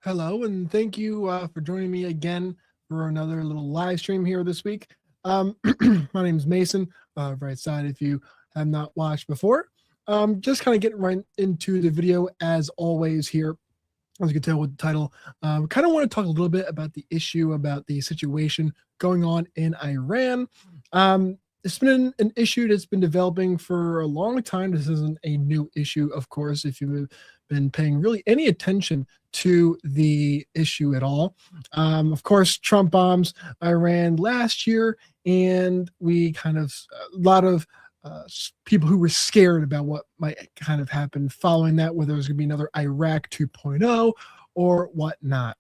Hello, and thank you for joining me again for another little live stream here this week. My name is Mason, right side if you have not watched before. Just kind of getting right into the video as always here. As you can tell with the title, kind of want to talk a little bit about the issue about the situation going on in Iran. It's been an issue that's been developing for a long time. This isn't a new issue, of course, if you've been paying really any attention to the issue at all. Of course, Trump bombs Iran last year, and we kind of, a lot of people who were scared about what might kind of happen following that, whether it was going to be another Iraq 2.0 or whatnot.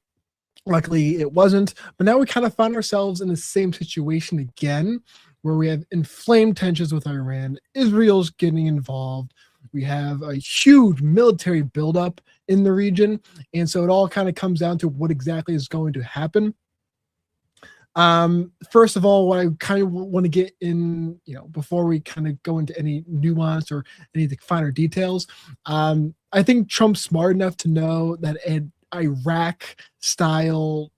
Luckily, it wasn't. But now we kind of find ourselves in the same situation again, where we have inflamed tensions with Iran. Israel's getting involved. We have a huge military buildup in the region. And so it all kind of comes down to what exactly is going to happen. First of all, what I kind of want to get in, before we kind of go into any nuance or any of the finer details, I think Trump's smart enough to know that an Iraq style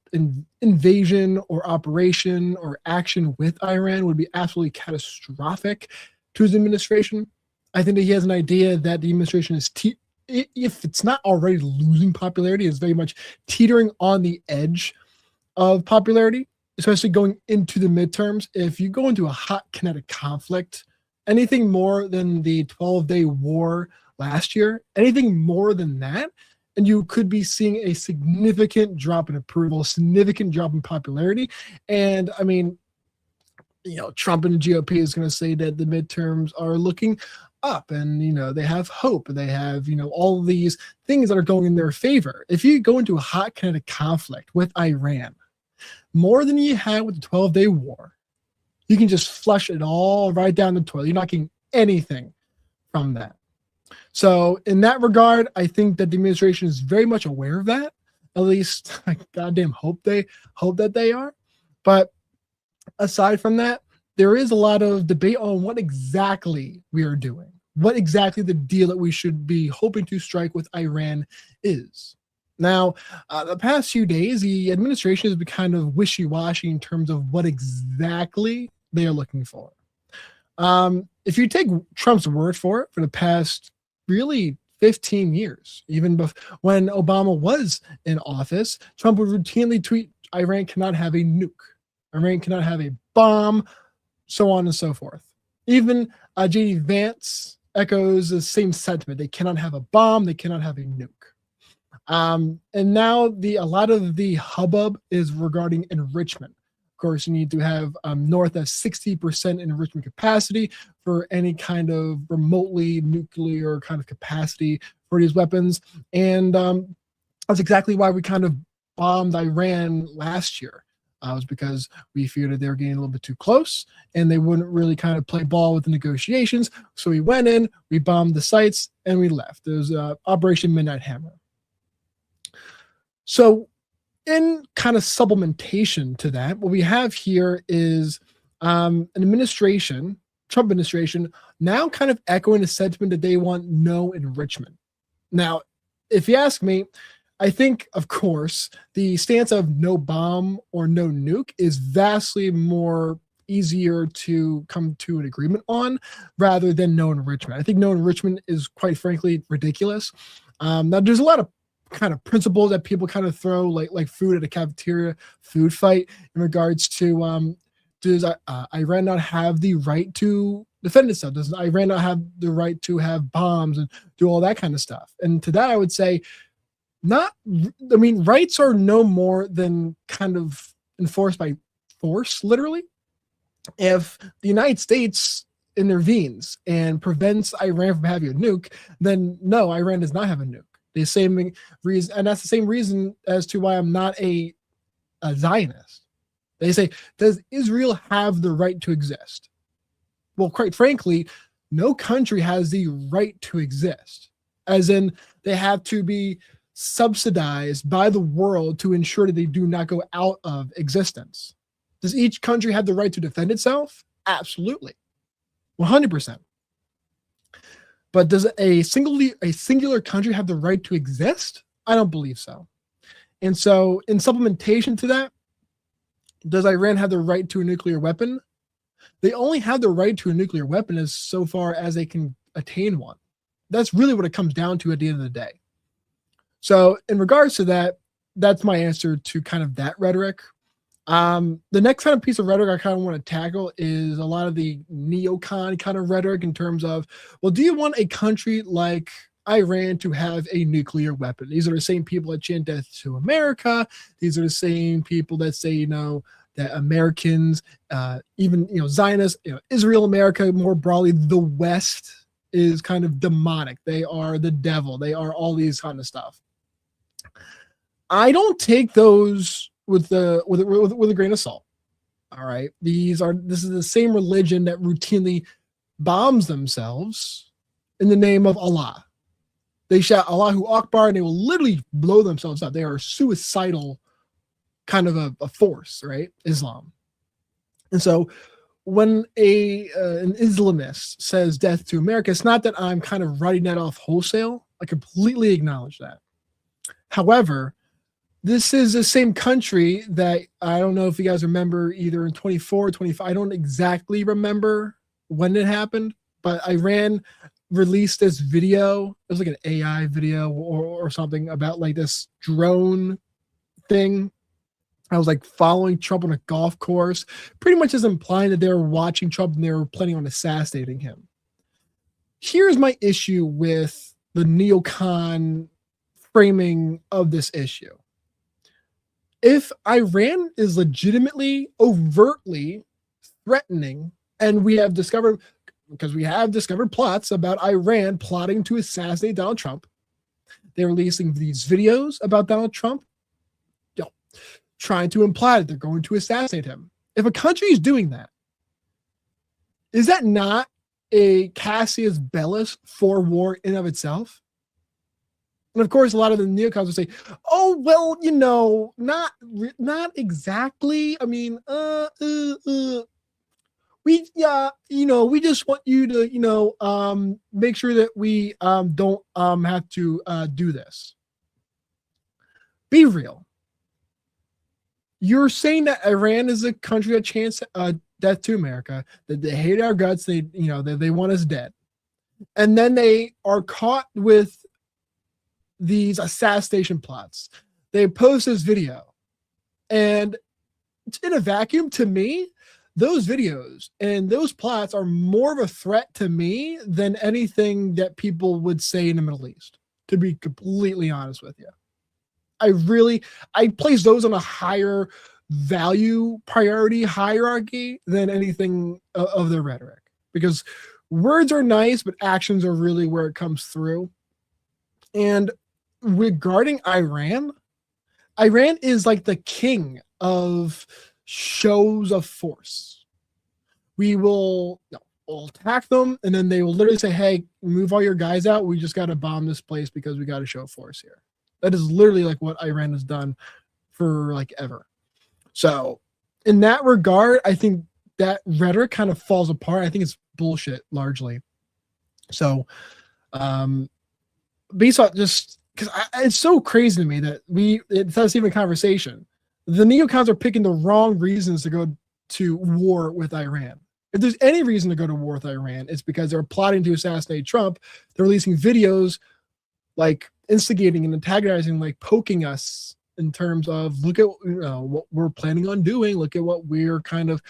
invasion or operation or action with Iran would be absolutely catastrophic to his administration. I think that he has an idea that the administration is, if it's not already losing popularity, is very much teetering on the edge of popularity, especially going into the midterms. If you go into a hot kinetic conflict, anything more than the 12-day war last year, anything more than that, and you could be seeing a significant drop in approval, significant drop in popularity. And I mean, Trump and the GOP is going to say that the midterms are looking up, and they have hope, and they have all these things that are going in their favor. If you go into a hot kinetic conflict with Iran, more than you had with the 12-day war, you can just flush it all right down the toilet. You're not getting anything from that. So in that regard, I think that the administration is very much aware of that. At least I goddamn hope that they are. But aside from that, there is a lot of debate on what exactly we are doing, what exactly the deal that we should be hoping to strike with Iran is. Now, the past few days, the administration has been kind of wishy-washy in terms of what exactly they are looking for. If you take Trump's word for it, for the past really 15 years, even when Obama was in office, Trump would routinely tweet, Iran cannot have a nuke, Iran cannot have a bomb, so on and so forth. Even J.D. Vance echoes the same sentiment. They cannot have a bomb, they cannot have a nuke. And now a lot of the hubbub is regarding enrichment. Of course, you need to have north of 60% enrichment capacity for any kind of remotely nuclear kind of capacity for these weapons. And that's exactly why we kind of bombed Iran last year. It was because we feared that they were getting a little bit too close and they wouldn't really kind of play ball with the negotiations. So we went in, we bombed the sites, and we left. It was Operation Midnight Hammer. So in kind of supplementation to that, what we have here is an administration, Trump administration, now kind of echoing the sentiment that they want no enrichment. Now, if you ask me, I think, of course, the stance of no bomb or no nuke is vastly more easier to come to an agreement on rather than no enrichment. I think no enrichment is, quite frankly, ridiculous. Now, there's a lot of kind of principles that people kind of throw like food at a cafeteria food fight in regards to does Iran not have the right to defend itself? Does Iran not have the right to have bombs and do all that kind of stuff? And to that, I would say rights are no more than kind of enforced by force, literally. If the United States intervenes and prevents Iran from having a nuke, then no, Iran does not have a nuke. The same reason, and that's the same reason as to why I'm not a Zionist. They say, does Israel have the right to exist? Well, quite frankly, no country has the right to exist, as in they have to be subsidized by the world to ensure that they do not go out of existence. Does each country have the right to defend itself? Absolutely. 100%. But does a singular country have the right to exist? I don't believe so. And so, in supplementation to that, does Iran have the right to a nuclear weapon? They only have the right to a nuclear weapon as so far as they can attain one. That's really what it comes down to at the end of the day. So, in regards to that, that's my answer to kind of that rhetoric. The next kind of piece of rhetoric I kind of want to tackle is a lot of the neocon kind of rhetoric in terms of, well, do you want a country like Iran to have a nuclear weapon? These are the same people that chant death to America. These are the same people that say, that Americans, even, Zionists, Israel, America, more broadly, the West is kind of demonic. They are the devil. They are all these kind of stuff. I don't take those with a grain of salt. All right. This is the same religion that routinely bombs themselves in the name of Allah. They shout Allahu Akbar and they will literally blow themselves up. They are suicidal kind of a force, right? Islam. And so when an Islamist says death to America, it's not that I'm kind of writing that off wholesale. I completely acknowledge that. However, this is the same country that I don't know if you guys remember either in 24 or 25. I don't exactly remember when it happened, but Iran released this video. It was like an AI video or something about like this drone thing. I was like following Trump on a golf course, pretty much as implying that they were watching Trump and they were planning on assassinating him. Here's my issue with the neocon framing of this issue. If Iran is legitimately, overtly threatening, and we have discovered plots about Iran plotting to assassinate Donald Trump, they're releasing these videos about Donald Trump, trying to imply that they're going to assassinate him. If a country is doing that, is that not a casus belli for war in of itself? And of course, a lot of the neocons will say, "Oh, well, not exactly. I mean, we just want you to, make sure that we don't have to do this." Be real. You're saying that Iran is a country that chants death to America, that they hate our guts, they want us dead, and then they are caught with these assassination plots. They post this video, and in a vacuum, to me, those videos and those plots are more of a threat to me than anything that people would say in the Middle East, to be completely honest with you. I place those on a higher value priority hierarchy than anything of their rhetoric, because words are nice, but actions are really where it comes through. And regarding Iran is like the king of shows of force. We'll attack them, and then they will literally say, "Hey, move all your guys out. We just got to bomb this place because we got to show force here." That is literally like what Iran has done for like ever. So in that regard, I think that rhetoric kind of falls apart. I think it's bullshit largely. So based on just because it's so crazy to me that it's even a conversation. The neocons are picking the wrong reasons to go to war with Iran. If there's any reason to go to war with Iran, it's because they're plotting to assassinate Trump. They're releasing videos like instigating and antagonizing, like poking us in terms of, look at what we're planning on doing. Look at what we're kind of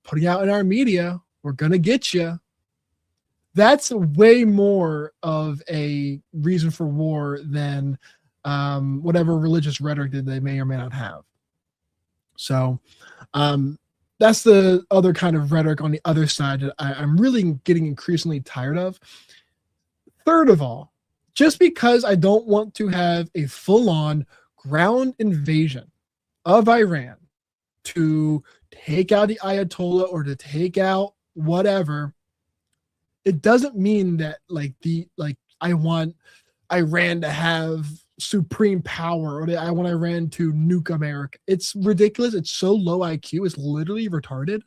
putting out in our media. We're going to get you. That's way more of a reason for war than whatever religious rhetoric that they may or may not have. So that's the other kind of rhetoric on the other side that I'm really getting increasingly tired of. Third of all, just because I don't want to have a full-on ground invasion of Iran to take out the Ayatollah or to take out whatever, it doesn't mean that I want Iran to have supreme power or that I want Iran to nuke America. It's ridiculous. It's so low IQ. It's literally retarded.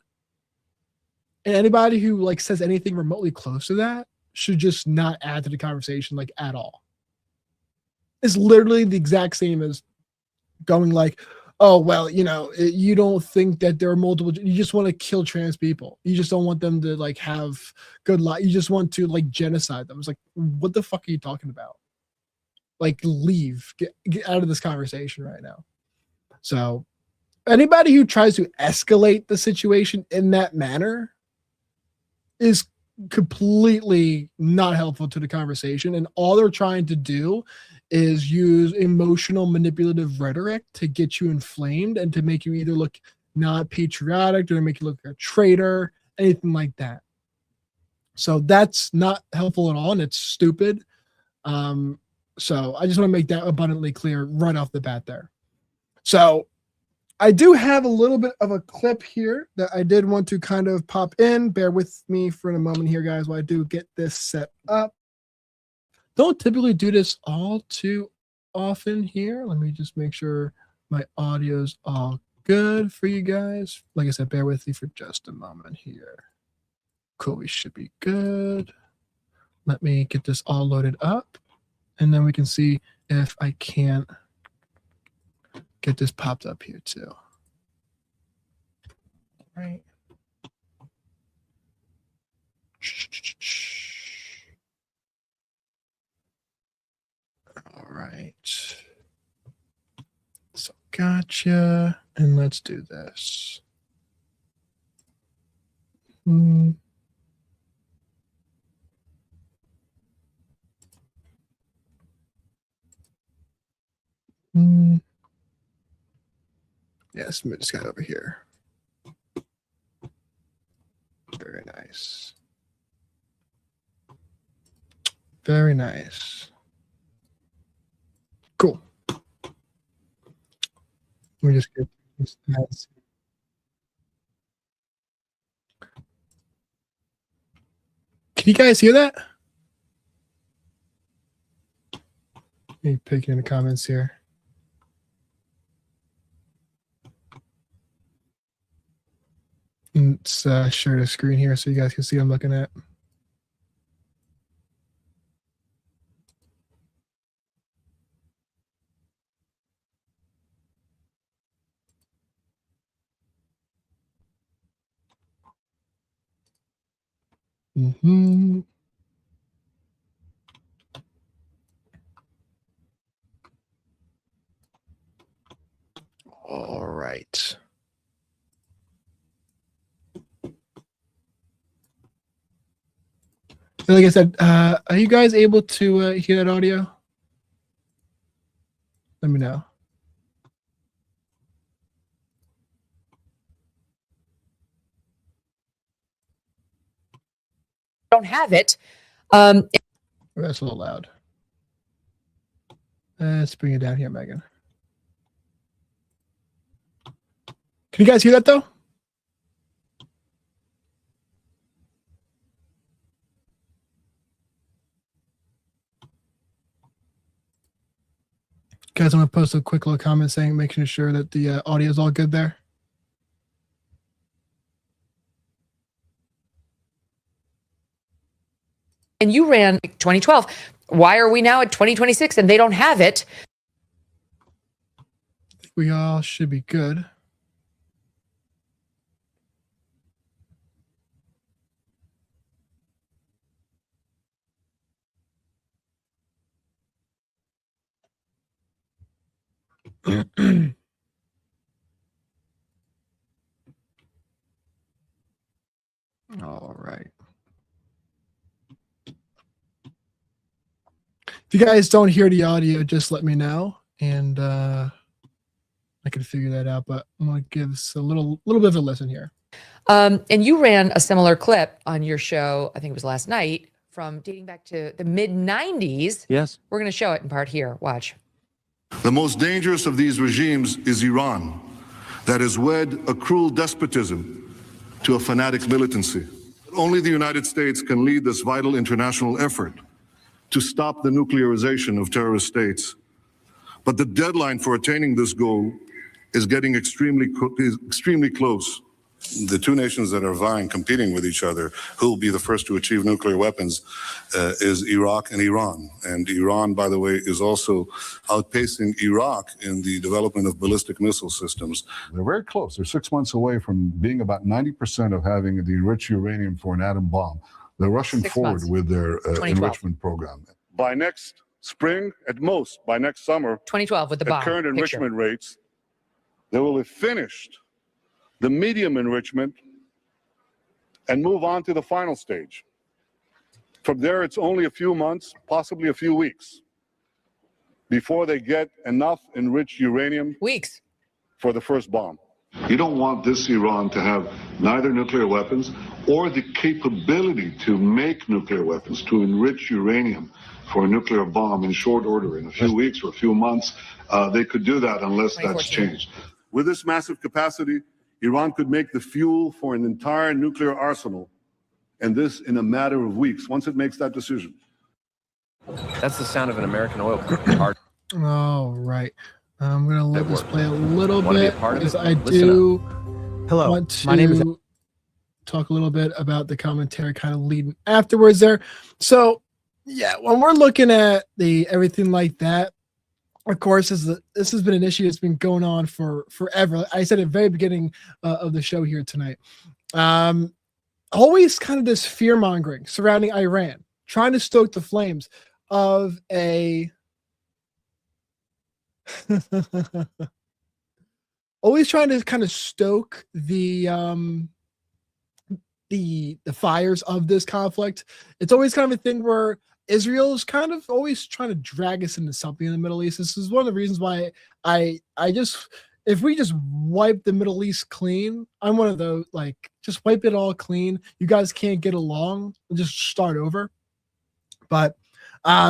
And anybody who says anything remotely close to that should just not add to the conversation at all. It's literally the exact same as going like, oh, well, you know, you don't think that there are multiple, you just want to kill trans people. You just don't want them to like have good life. You just want to like genocide them. It's like, what the fuck are you talking about? Like, leave, get out of this conversation right now. So anybody who tries to escalate the situation in that manner is completely not helpful to the conversation. And all they're trying to do is use emotional manipulative rhetoric to get you inflamed and to make you either look not patriotic or to make you look like a traitor, anything like that. So that's not helpful at all, and it's stupid. So I just want to make that abundantly clear right off the bat there. So I do have a little bit of a clip here that I did want to kind of pop in. Bear with me for a moment here, guys, while I do get this set up. Don't typically do this all too often here. Let me just make sure my audio's all good for you guys. Like I said, bear with me for just a moment here. Cool, we should be good. Let me get this all loaded up, and then we can see if I can't get this popped up here too. All right. All right. So gotcha. And let's do this. Yes, move this guy over here. Very nice. Very nice. Cool. Let me just get these ads. Can you guys hear that? Me picking in the comments here. Let's share the screen here so you guys can see what I'm looking at. All right. Like I said, are you guys able to hear that audio? Let me know. Don't have it. That's a little loud. Let's bring it down here, Megan. Can you guys hear that though? Guys, I'm gonna post a quick little comment saying, making sure that the audio is all good there. And you ran 2012. Why are we now at 2026 and they don't have it? We all should be good. All right. If you guys don't hear the audio, just let me know, and I can figure that out. But I'm gonna give us a little bit of a listen here. And you ran a similar clip on your show, I think it was last night, from dating back to the mid-90s. Yes. We're going to show it in part here. Watch. The most dangerous of these regimes is Iran, that has wed a cruel despotism to a fanatic militancy. Only the United States can lead this vital international effort to stop the nuclearization of terrorist states. But the deadline for attaining this goal is getting extremely close. the two nations that are vying, competing with each other, who will be the first to achieve nuclear weapons, is Iraq and Iran. And Iran, by the way, is also outpacing Iraq in the development of ballistic missile systems. They're very close. They're 6 months away from being about 90% of having the enriched uranium for an atom bomb. They're rushing 6 forward months. with their 2012. enrichment program. By next spring, at most, by next summer, 2012 with the bomb. at current picture. enrichment rates, they will have finished the medium enrichment and move on to the final stage. From there, it's only a few months, possibly a few weeks, before they get enough enriched uranium Weeks. for the first bomb. You don't want this Iran to have neither nuclear weapons or the capability to make nuclear weapons, to enrich uranium for a nuclear bomb in short order, in a few weeks or a few months. They could do that unless that's 2014. changed. With this massive capacity, Iran could make the fuel for an entire nuclear arsenal, and this in a matter of weeks, once it makes that decision. That's the sound of an American oil company. Hard. All right. I'm going to let this play a little Wanna be a bit part of because it? I Listen do Hello, want to my name is. talk a little bit about the commentary kind of leading afterwards there. So, yeah, when we're looking at the everything like that, of course, this has been an issue that's been going on for forever. I said at the very beginning of the show here tonight. Always kind of this fear mongering surrounding Iran, trying to stoke the flames of a always trying to kind of stoke the fires of this conflict. It's always kind of a thing where Israel's kind of always trying to drag us into something in the Middle East. This is one of the reasons why I just, if we just wipe the Middle East clean, I'm one of those, like, just wipe it all clean. You guys can't get along, just start over. But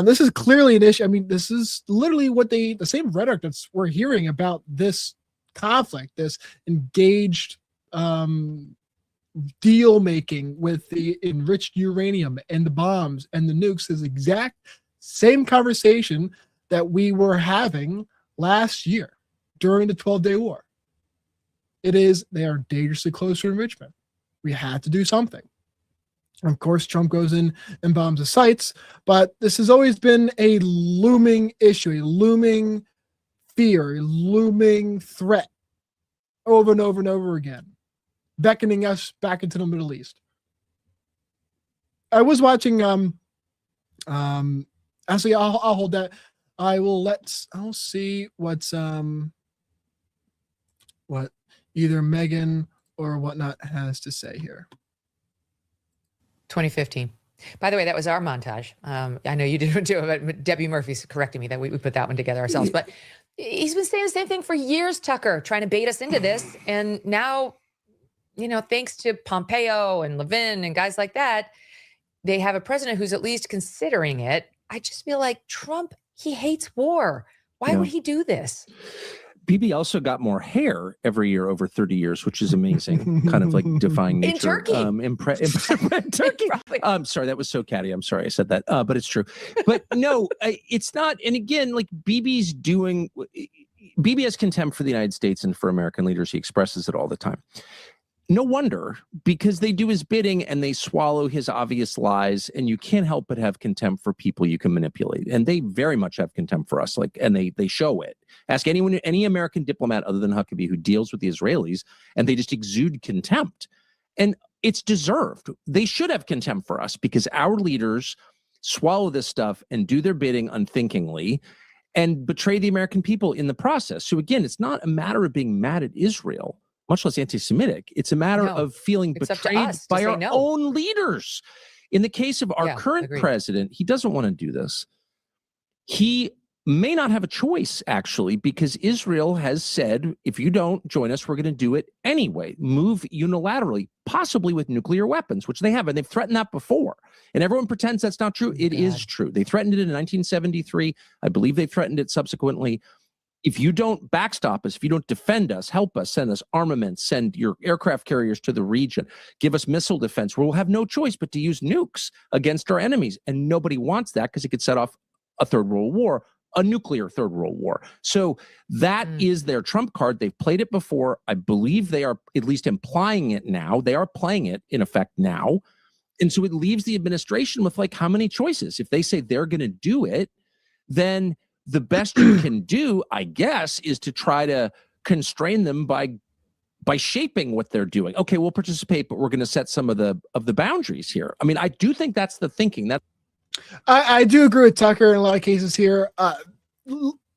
this is clearly an issue. I mean, this is literally what the same rhetoric that's we're hearing about this conflict, this engaged deal making with the enriched uranium and the bombs and the nukes is exact same conversation that we were having last year during the 12-day war. It is, they are dangerously close to enrichment. We had to do something. Of course, Trump goes in and bombs the sites, but this has always been a looming issue, a looming fear, a looming threat over and over and over again, beckoning us back into the Middle East. I was watching, actually, I'll hold that. I'll see what's, what either Megan or whatnot has to say here. 2015. By the way, that was our montage. I know you didn't do it, but Debbie Murphy's correcting me that we put that one together ourselves. But he's been saying the same thing for years, Tucker, trying to bait us into this. And now, you know, thanks to Pompeo and Levin and guys like that, they have a president who's at least considering it. I just feel like Trump, he hates war. Why would he do this? Bibi also got more hair every year over 30 years, which is amazing. Kind of like defying nature. In Turkey. In Turkey. Sorry, that was so catty. I'm sorry I said that, but it's true. But no, it's not. And again, like Bibi has contempt for the United States and for American leaders. He expresses it all the time. No wonder, because they do his bidding and they swallow his obvious lies, and you can't help but have contempt for people you can manipulate. And they very much have contempt for us, and they show it. Ask any American diplomat other than Huckabee who deals with the Israelis, and they just exude contempt. And it's deserved. They should have contempt for us because our leaders swallow this stuff and do their bidding unthinkingly and betray the American people in the process. So again, it's not a matter of being mad at Israel, much less anti-Semitic. It's a matter of feeling betrayed by our own leaders. In the case of our current president, he doesn't want to do this. He may not have a choice, actually, because Israel has said, if you don't join us, we're going to do it anyway. Move unilaterally, possibly with nuclear weapons, which they have, and they've threatened that before. And everyone pretends that's not true. It is true. They threatened it in 1973. I believe they threatened it subsequently. If you don't backstop us, if you don't defend us, help us, send us armaments, send your aircraft carriers to the region, give us missile defense, we'll have no choice but to use nukes against our enemies. And nobody wants that because it could set off a third world war, a nuclear third world war. So that is their trump card. They've played it before. I believe they are at least implying it now. They are playing it in effect now. And so it leaves the administration with like how many choices? If they say they're going to do it, then the best you can do, I guess, is to try to constrain them by shaping what they're doing. Okay, we'll participate, but we're going to set some of the boundaries here. I mean, I do think that's the thinking. I do agree with Tucker in a lot of cases here.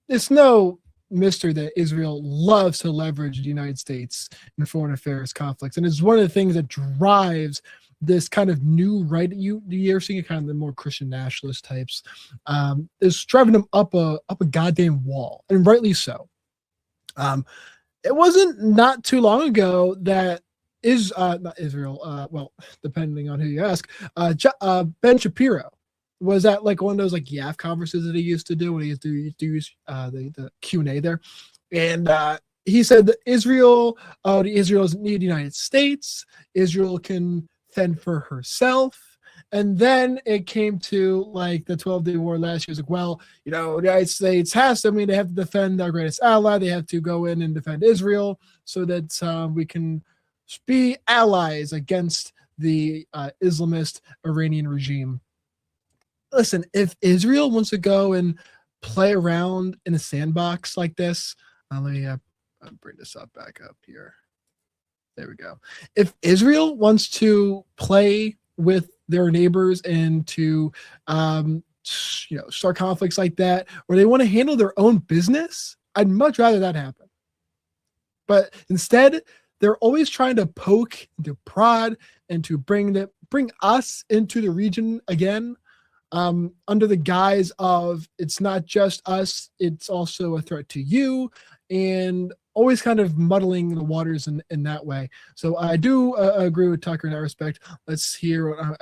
It's no mystery that Israel loves to leverage the United States in foreign affairs conflicts, and it's one of the things that drives this kind of new right that you're seeing, kind of the more Christian nationalist types, is driving them up a goddamn wall, and rightly so. It wasn't not too long ago that not Israel, well, depending on who you ask, Ben Shapiro was at like one of those like YAF conferences that he used to do when he used to do the Q&A there, and he said that Israel doesn't need the United States. Israel can fend for herself. And then it came to like the 12-day war last year. It's like, well, the United States has to, they have to defend our greatest ally. They have to go in and defend Israel so that we can be allies against the Islamist Iranian regime. Listen, if Israel wants to go and play around in a sandbox like this, let me bring this back up here. There we go. If Israel wants to play with their neighbors and to start conflicts like that, or they want to handle their own business, I'd much rather that happen. But instead, they're always trying to poke, to prod, and to bring us into the region again, under the guise of it's not just us, it's also a threat to you, and always kind of muddling the waters in that way. So I do agree with Tucker in that respect. Let's hear what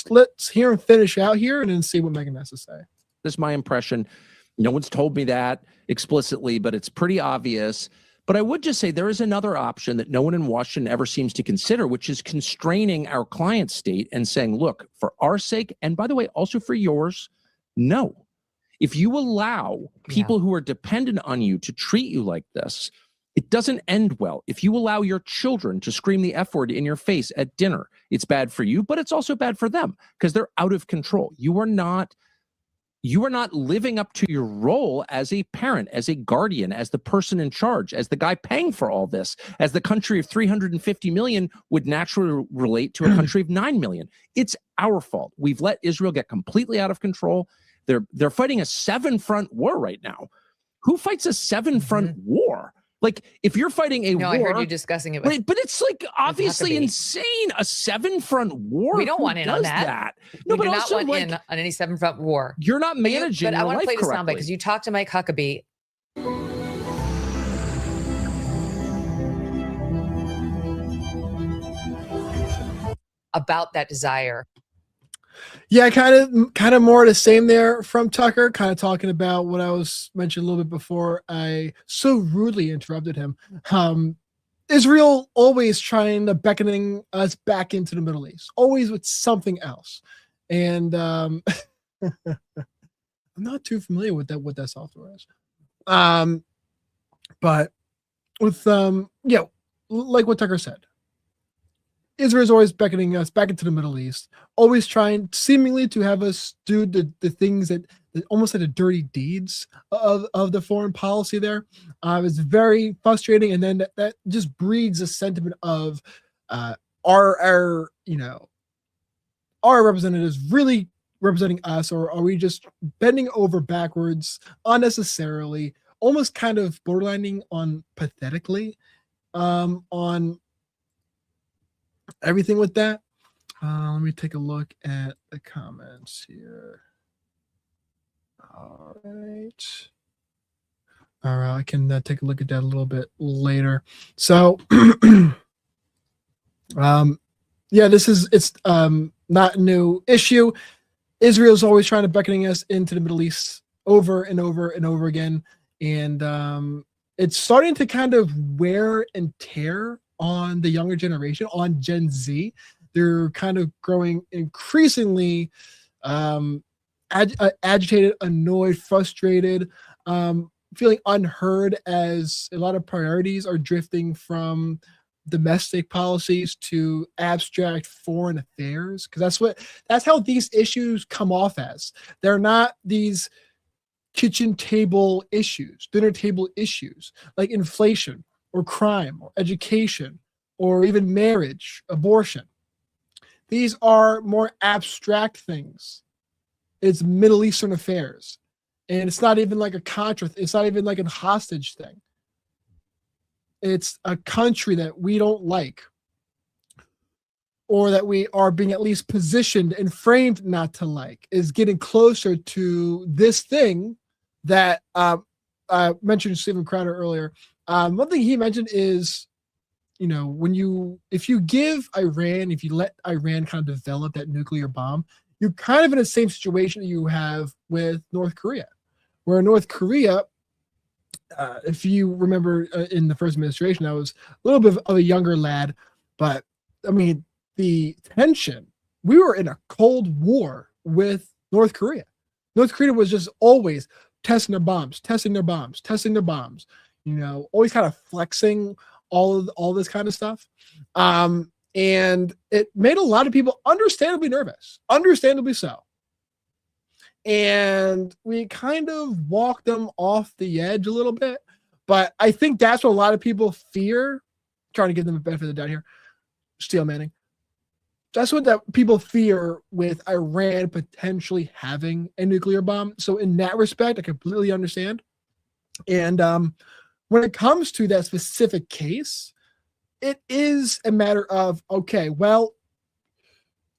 let's hear him finish out here and then see what Megan has to say. That's my impression. No one's told me that explicitly, but it's pretty obvious. But I would just say there is another option that no one in Washington ever seems to consider, which is constraining our client state and saying, look, for our sake, and by the way, also for yours, no. If you allow people who are dependent on you to treat you like this, it doesn't end well. If you allow your children to scream the F word in your face at dinner, it's bad for you, but it's also bad for them because they're out of control. You are not living up to your role as a parent, as a guardian, as the person in charge, as the guy paying for all this, as the country of 350 million would naturally relate to a country of 9 million. It's our fault. We've let Israel get completely out of control. They're fighting a 7-front war right now. Who fights a 7-front war? Like, if you're fighting a war, I heard you discussing it. But it's like obviously insane. A 7-front war. We don't want in on that. No, we but do also not want in on any 7-front war. You're not managing. But I want to play this soundbite correctly. because you talked to Mike Huckabee. About that desire. Yeah, kind of more the same there from Tucker, kind of talking about what I was mentioning a little bit before I so rudely interrupted him. Israel always trying to beckoning us back into the Middle East, always with something else. And I'm not too familiar with what that software is. But with like what Tucker said, Israel's always beckoning us back into the Middle East, always trying seemingly to have us do the things that almost like the dirty deeds of the foreign policy there. It's very frustrating. And then that just breeds a sentiment of our representatives really representing us, or are we just bending over backwards unnecessarily, almost kind of borderlining on pathetically on everything with that. Let me take a look at the comments here. All right, I can take a look at that a little bit later. So it's not a new issue. Israel's always trying to beckoning us into the Middle East over and over and over again, and it's starting to kind of wear and tear on the younger generation, on Gen Z. They're kind of growing increasingly agitated, annoyed, frustrated, feeling unheard as a lot of priorities are drifting from domestic policies to abstract foreign affairs, because that's how these issues come off as. They're not these kitchen table issues, dinner table issues like inflation or crime or education or even marriage, abortion. These are more abstract things. It's Middle Eastern affairs. And it's not even like a contra, it's not even like a hostage thing. It's a country that we don't like, or that we are being at least positioned and framed not to like, is getting closer to this thing that I mentioned Stephen Crowder earlier. One thing he mentioned is, you know, if you let Iran kind of develop that nuclear bomb, you're kind of in the same situation that you have with North Korea, where North Korea, if you remember in the first administration, I was a little bit of a younger lad, but I mean, the tension, we were in a Cold War with North Korea. North Korea was just always testing their bombs, you know, always kind of flexing all this kind of stuff. And it made a lot of people understandably nervous, understandably so. And we kind of walked them off the edge a little bit. But I think that's what a lot of people fear, trying to give them a benefit of the doubt here. Steel Manning. That's what people fear with Iran potentially having a nuclear bomb. So in that respect, I completely understand. And when it comes to that specific case, it is a matter of, okay, well,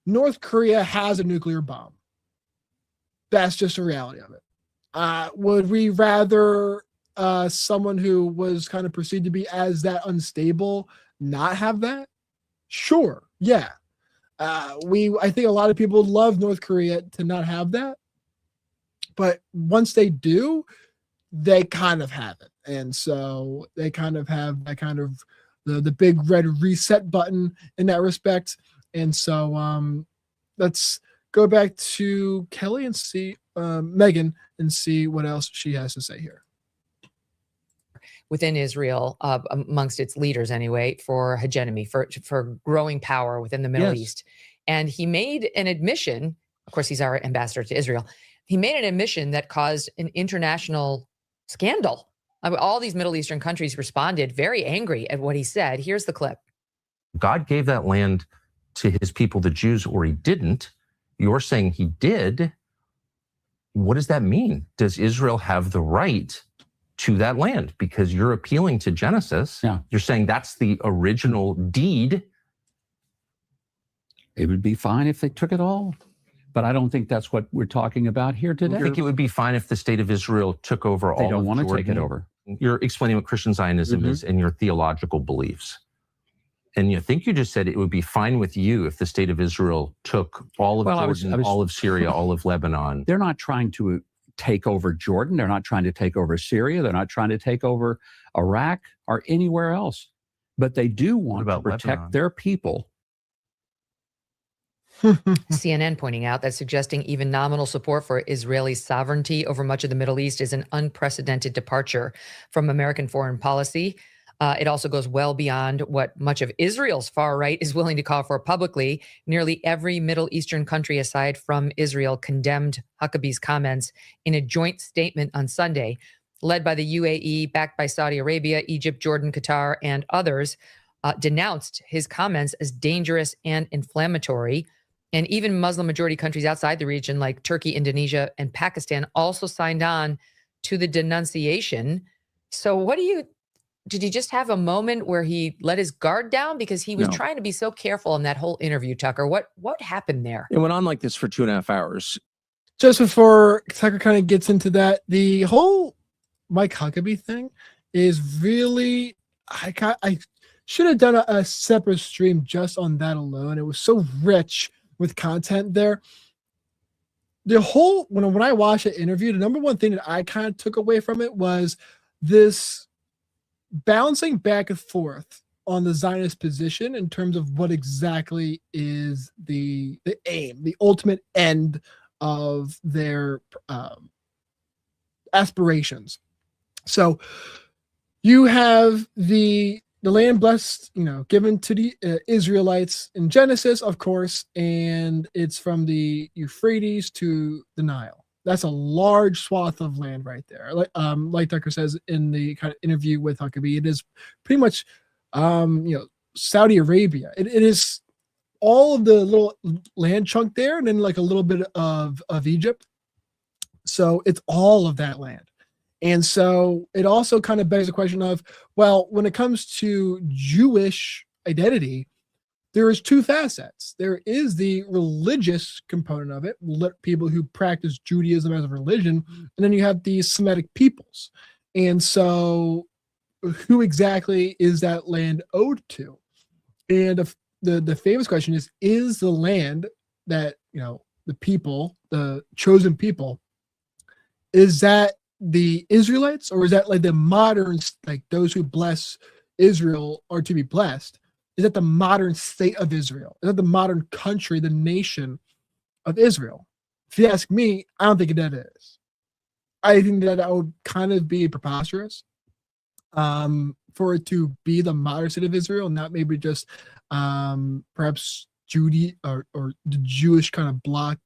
North Korea has a nuclear bomb. That's just a reality of it. Would we rather someone who was kind of perceived to be as that unstable not have that? Sure, yeah. I think a lot of people would love North Korea to not have that, but once they do, they kind of have it, and so they kind of have that kind of the big red reset button in that respect. And so let's go back to Kelly and see Megan and see what else she has to say here. Within Israel, amongst its leaders anyway, for hegemony, for growing power within the Middle East. And he made an admission, of course, he's our ambassador to Israel. He made an admission that caused an international scandal. I mean, all these Middle Eastern countries responded very angry at what he said. Here's the clip. God gave that land to his people, the Jews, or he didn't. You're saying he did. What does that mean? Does Israel have the right to that land? Because you're appealing to Genesis. Yeah. You're saying that's the original deed. It would be fine if they took it all. But I don't think that's what we're talking about here today. I think it would be fine if the state of Israel took over all of Jordan. They don't want to take it over. You're explaining what Christian Zionism is and your theological beliefs. And you think you just said it would be fine with you if the state of Israel took all of Jordan, all of Syria, all of Lebanon. They're not trying to take over Jordan. They're not trying to take over Syria. They're not trying to take over Iraq or anywhere else. But they do want to protect Lebanon? their people. CNN pointing out that suggesting even nominal support for Israeli sovereignty over much of the Middle East is an unprecedented departure from American foreign policy. It also goes well beyond what much of Israel's far right is willing to call for publicly. Nearly every Middle Eastern country aside from Israel condemned Huckabee's comments in a joint statement on Sunday, led by the UAE, backed by Saudi Arabia, Egypt, Jordan, Qatar, and others, denounced his comments as dangerous and inflammatory. And even Muslim majority countries outside the region like Turkey, Indonesia, and Pakistan also signed on to the denunciation. So did he just have a moment where he let his guard down? Because he was trying to be so careful in that whole interview, Tucker. What happened there? It went on like this for 2.5 hours. Just before Tucker kind of gets into that, the whole Mike Huckabee thing is really, I should have done a separate stream just on that alone. It was so rich with content there. The whole, when I watched the interview, the number one thing that I kind of took away from it was this bouncing back and forth on the Zionist position in terms of what exactly is the aim, the ultimate end of their aspirations. So you have the land blessed, given to the Israelites in Genesis, of course, and it's from the Euphrates to the Nile. That's a large swath of land right there. Like Tucker says in the kind of interview with Huckabee, it is pretty much, Saudi Arabia. It is all of the little land chunk there, and then like a little bit of Egypt. So it's all of that land. And so it also kind of begs the question of, well, when it comes to Jewish identity, there is two facets. There is the religious component of it, people who practice Judaism as a religion, and then you have the Semitic peoples. And so who exactly is that land owed to? And the famous question is the land that, the people, the chosen people, is that the Israelites, or is that like the moderns, like those who bless Israel are to be blessed? Is that the modern state of Israel? Is that the modern country, the nation of Israel? If you ask me, I don't think that is. I think that would kind of be preposterous for it to be the modern state of Israel, not maybe just perhaps Judy or the Jewish kind of bloc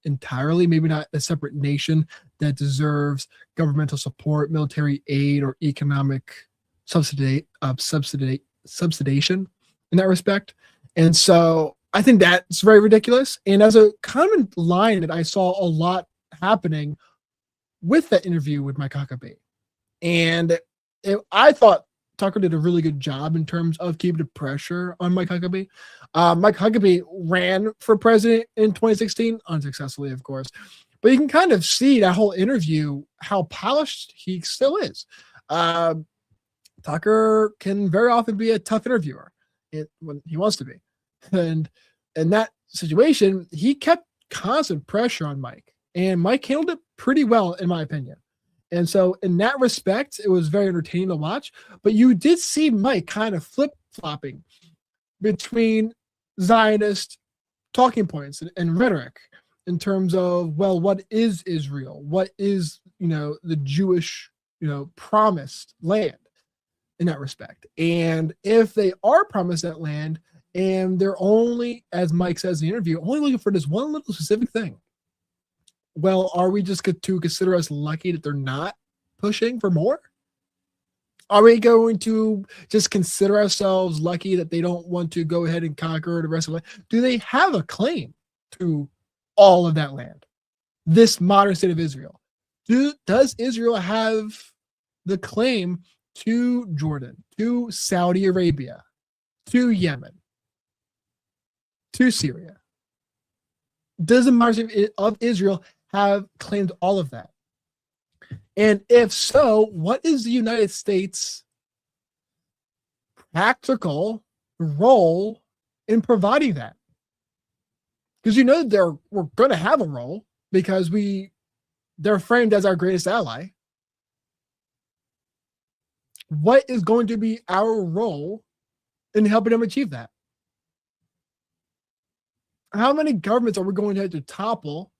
entirely, maybe not a separate nation that deserves governmental support, military aid, or economic subsidization in that respect. And so I think that's very ridiculous. And as a common line that I saw a lot happening with that interview with Mike Huckabee, and I thought Tucker did a really good job in terms of keeping the pressure on Mike Huckabee. Mike Huckabee ran for president in 2016, unsuccessfully, of course. But you can kind of see that whole interview, how polished he still is. Tucker can very often be a tough interviewer when he wants to be. And in that situation, he kept constant pressure on Mike. And Mike handled it pretty well, in my opinion. And so in that respect, it was very entertaining to watch. But you did see Mike kind of flip-flopping between Zionist talking points and rhetoric in terms of, well, what is Israel? What is, the Jewish, promised land in that respect? And if they are promised that land and they're only, as Mike says in the interview, only looking for this one little specific thing, well, are we just to consider us lucky that they're not pushing for more? Are we going to just consider ourselves lucky that they don't want to go ahead and conquer the rest of the land? Do they have a claim to all of that land, this modern state of Israel? Does Israel have the claim to Jordan, to Saudi Arabia, to Yemen, to Syria? Does the modern state of Israel have claimed all of that? And if so, what is the United States' practical role in providing that? Because we're going to have a role because they're framed as our greatest ally. What is going to be our role in helping them achieve that? How many governments are we going to have to topple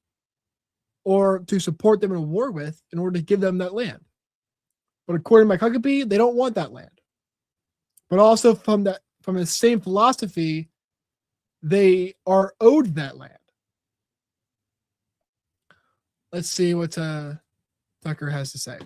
or to support them in a war with in order to give them that land? But according to Mike Huckabee, they don't want that land. But also from the same philosophy, they are owed that land. Let's see what Tucker has to say.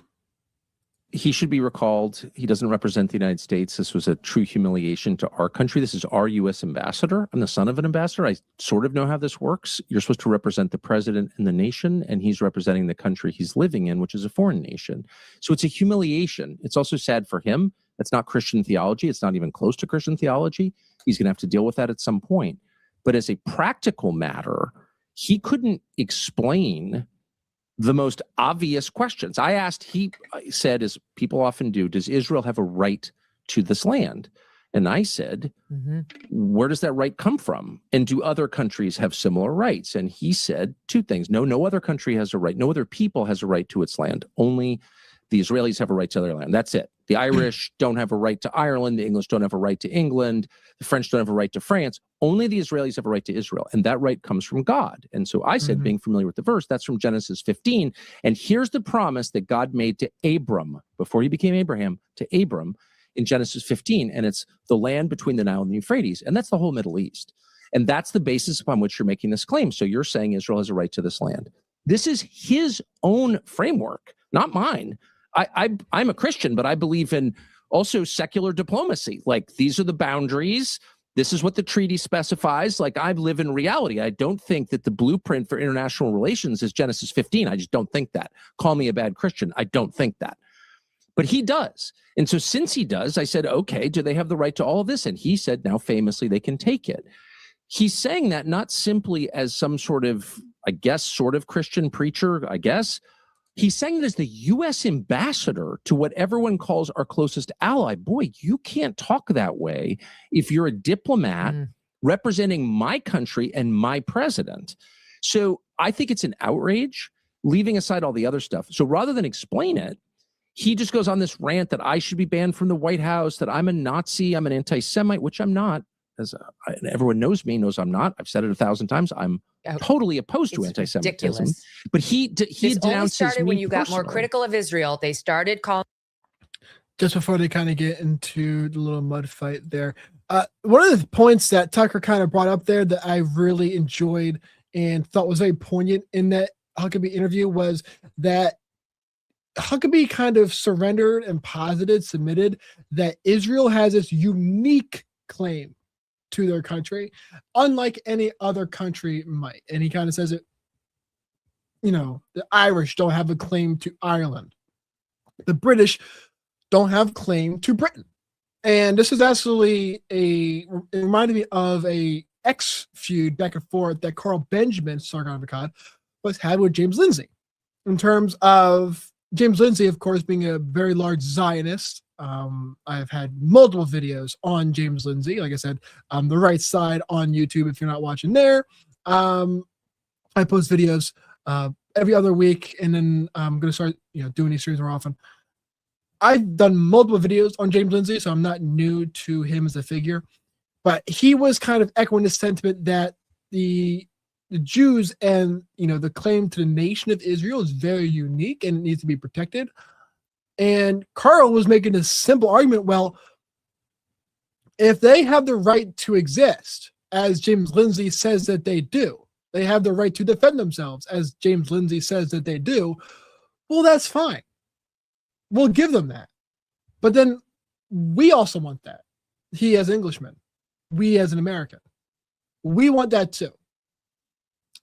He should be recalled. He doesn't represent the United States. This was a true humiliation to our country. This is our U.S. ambassador. I'm the son of an ambassador. I sort of know how this works. You're supposed to represent the president and the nation, and he's representing the country he's living in, which is a foreign nation. So it's a humiliation. It's also sad for him. That's not Christian theology. It's not even close to Christian theology. He's going to have to deal with that at some point. But as a practical matter, he couldn't explain the most obvious questions. I asked, he said, as people often do, does Israel have a right to this land? And I said, where does that right come from? And do other countries have similar rights? And he said two things. No other country has a right. No other people has a right to its land. Only the Israelis have a right to their land. That's it. The Irish don't have a right to Ireland. The English don't have a right to England. The French don't have a right to France. Only the Israelis have a right to Israel. And that right comes from God. And so I said, being familiar with the verse, that's from Genesis 15. And here's the promise that God made to Abram before he became Abraham, to Abram in Genesis 15. And it's the land between the Nile and the Euphrates. And that's the whole Middle East. And that's the basis upon which you're making this claim. So you're saying Israel has a right to this land. This is his own framework, not mine. I'm a Christian, but I believe in also secular diplomacy. Like, these are the boundaries. This is what the treaty specifies. Like, I live in reality. I don't think that the blueprint for international relations is Genesis 15. I just don't think that. Call me a bad Christian. I don't think that. But he does. And so since he does, I said, okay, do they have the right to all of this? And he said, now famously, they can take it. He's saying that not simply as some sort of, I guess, sort of Christian preacher, I guess. He's saying it as the U.S. ambassador to what everyone calls our closest ally. Boy, you can't talk that way if you're a diplomat representing my country and my president. So I think it's an outrage, leaving aside all the other stuff. So rather than explain it, he just goes on this rant that I should be banned from the White House, that I'm a Nazi, I'm an anti-Semite, which I'm not. Everyone knows me, knows I'm not. I've said it 1,000 times. I'm totally opposed to anti-Semitism. Ridiculous. But he This denounces only started me when you got more personally. critical of Israel. They started calling. Just before they kind of get into the little mud fight there, one of the points that Tucker kind of brought up there that I really enjoyed and thought was very poignant in that Huckabee interview was that Huckabee kind of surrendered and submitted that Israel has this unique claim to their country, unlike any other country might. And he kind of says it, the Irish don't have a claim to Ireland. The British don't have claim to Britain. And this is actually it reminded me of a X feud back and forth that Carl Benjamin, Sargon of Akkad, was had with James Lindsay. In terms of James Lindsay, of course, being a very large Zionist. I've had multiple videos on James Lindsay. Like I said, the right side on YouTube if you're not watching there. I post videos every other week, and then I'm going to start doing these streams more often. I've done multiple videos on James Lindsay, so I'm not new to him as a figure. But he was kind of echoing the sentiment that the Jews and the claim to the nation of Israel is very unique and it needs to be protected. And Carl was making a simple argument. Well, if they have the right to exist, as James Lindsay says that they do, they have the right to defend themselves, as James Lindsay says that they do. Well, that's fine. We'll give them that. But then we also want that. He as an Englishman, we as an American, we want that too.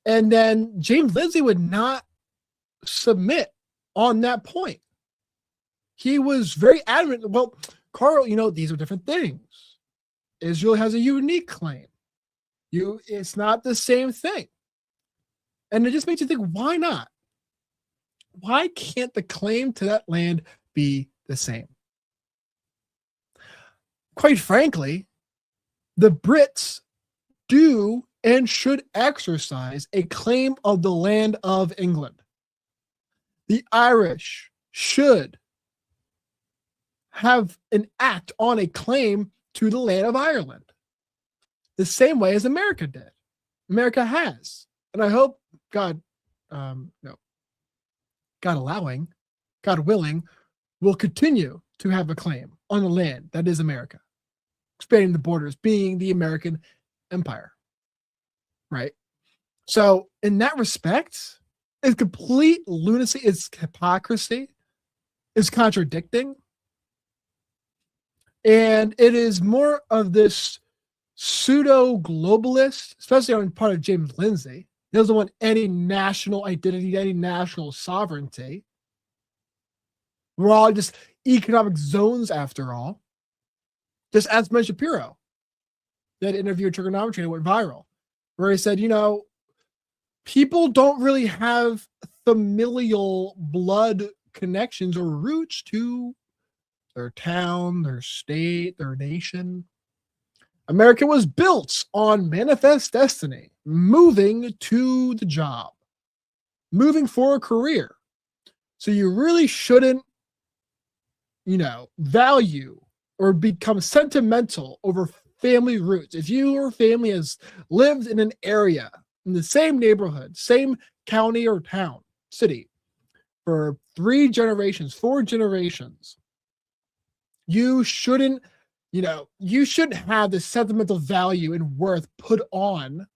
And then James Lindsay would not submit on that point. He was very adamant. Well, Carl, these are different things. Israel has a unique claim. It's not the same thing. And it just makes you think, why not? Why can't the claim to that land be the same? Quite frankly, the Brits do and should exercise a claim of the land of England. The Irish should have an act on a claim to the land of Ireland, the same way as America did. America has, and I hope God willing, will continue to have a claim on the land that is America, expanding the borders, being the American empire. Right? So in that respect, it's complete lunacy, it's hypocrisy, it's contradicting. And it is more of this pseudo-globalist, especially on the part of James Lindsay. He doesn't want any national identity, any national sovereignty. We're all just economic zones after all. Just ask Ben Shapiro. That interview with Trigonometry that went viral, where he said, people don't really have familial blood connections or roots to their town, their state, their nation. America was built on manifest destiny, moving to the job, moving for a career. So you really shouldn't value or become sentimental over family roots, if your family has lived in an area, in the same neighborhood, same county or town, city, for 3 generations, 4 generations, you shouldn't have the sentimental value and worth put on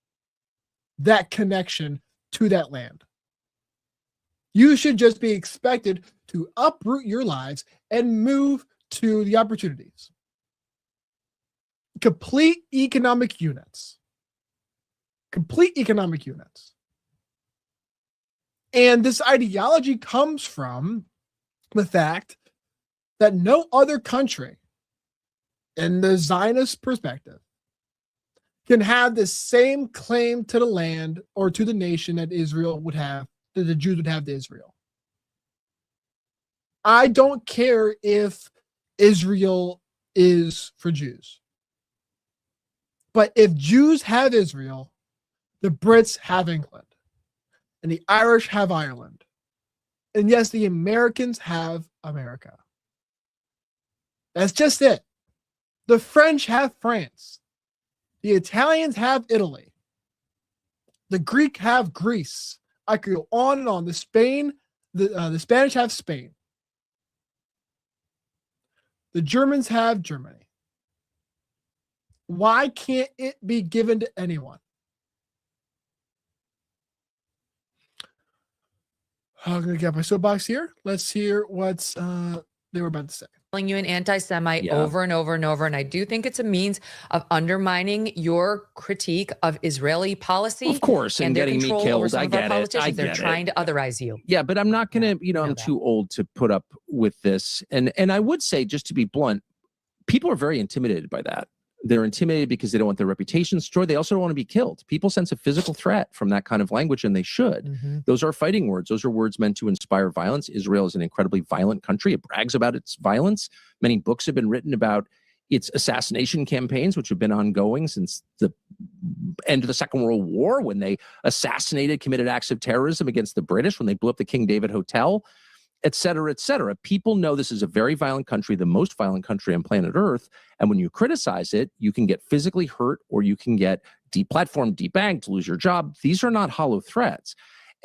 that connection to that land. You should just be expected to uproot your lives and move to the opportunities. Complete economic units. And this ideology comes from the fact that no other country, in the Zionist perspective, can have the same claim to the land or to the nation that Israel would have, that the Jews would have to Israel. I don't care if Israel is for Jews. But if Jews have Israel, the Brits have England, and the Irish have Ireland. And yes, the Americans have America. That's just it. The French have France. The Italians have Italy. The Greek have Greece. I could go on and on. The Spanish have Spain. The Germans have Germany. Why can't it be given to anyone? I'm going to get my soapbox here. Let's hear what they were about to say. Calling you an anti-Semite Yeah. over and over and over. And I do think it's a means of undermining your critique of Israeli policy. Of course, and their getting me control over killed. some I of our get it. politicians. I They're get trying it. to otherize you. Yeah, but I'm not gonna, know I'm that. too old to put up with this. And I would say, just to be blunt, people are very intimidated by that. They're intimidated because they don't want their reputation destroyed. They also don't want to be killed. People sense a physical threat from that kind of language, and they should. Mm-hmm. Those are fighting words. Those are words meant to inspire violence. Israel is an incredibly violent country. It brags about its violence. Many books have been written about its assassination campaigns, which have been ongoing since the end of the Second World War, when they assassinated, committed acts of terrorism against the British, when they blew up the King David Hotel, et cetera, et cetera. People know this is a very violent country, the most violent country on planet Earth. And when you criticize it, you can get physically hurt, or you can get deplatformed, debanked, lose your job. These are not hollow threats.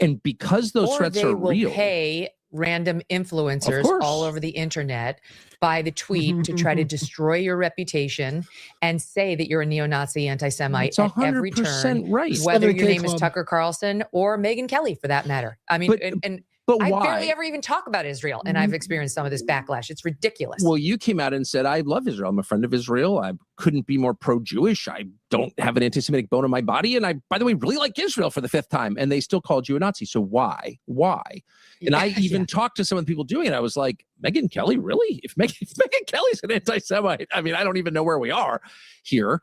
And because those Or threats they are will real, pay random influencers course. all over the internet by the tweet to try to destroy your reputation and say that you're a neo-Nazi, anti-Semite it's at every turn, 100% right. whether your 7K name is club. Tucker Carlson or Megyn Kelly, for that matter. I mean, But- and But I why? barely ever even talk about Israel, and I've experienced some of this backlash. It's ridiculous. Well, you came out and said, I love Israel. I'm a friend of Israel. I couldn't be more pro-Jewish. I don't have an anti-Semitic bone in my body. And I, by the way, really like Israel for the 5th time. And they still called you a Nazi. So why? Why? And I even talked to some of the people doing it. I was like, Megyn Kelly, really? If Megyn Kelly's an anti-Semite, I mean, I don't even know where we are here.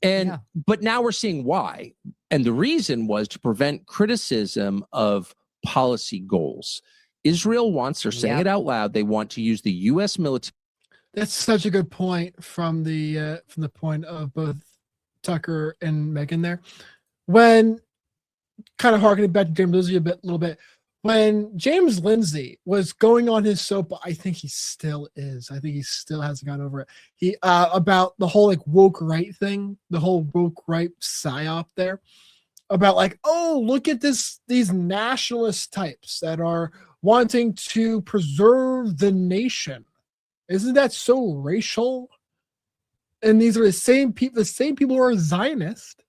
And but now we're seeing why. And the reason was to prevent criticism of policy goals. Israel wants, they're saying it out loud, they want to use the U.S. military. That's such a good point from the point of both Tucker and Megyn there. When kind of harkening back to James Lindsay a little bit, when James Lindsay was going on his soap, I think he still is. I think he still hasn't got over it. He about the whole like woke right thing, the whole woke right psyop there, about like, oh, look at these nationalist types that are wanting to preserve the nation. Isn't that so racial? And these are the same people who are Zionist,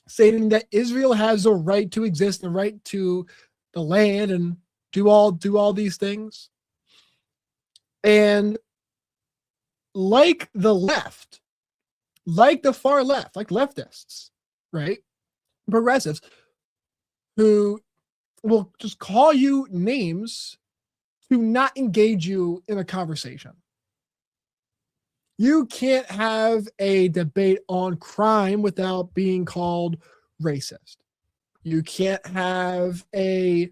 saying that Israel has a right to exist, the right to the land, and do all these things. And like the left, like the far left, like leftists, right? Progressives, who will just call you names to not engage you in a conversation. You can't have a debate on crime without being called racist. You can't have a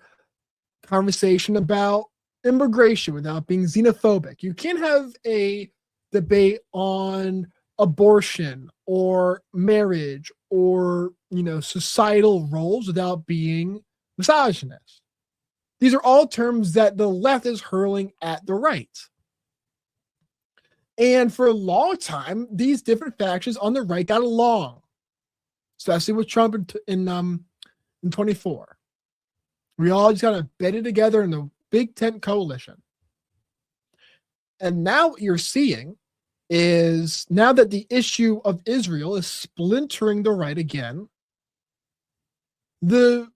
conversation about immigration without being xenophobic. You can't have a debate on abortion or marriage or, societal roles without being misogynist. These are all terms that the left is hurling at the right. And for a long time, these different factions on the right got along, especially with Trump in 24. We all just kind of banded together in the big tent coalition. And now what you're seeing is, now that the issue of Israel is splintering the right again, the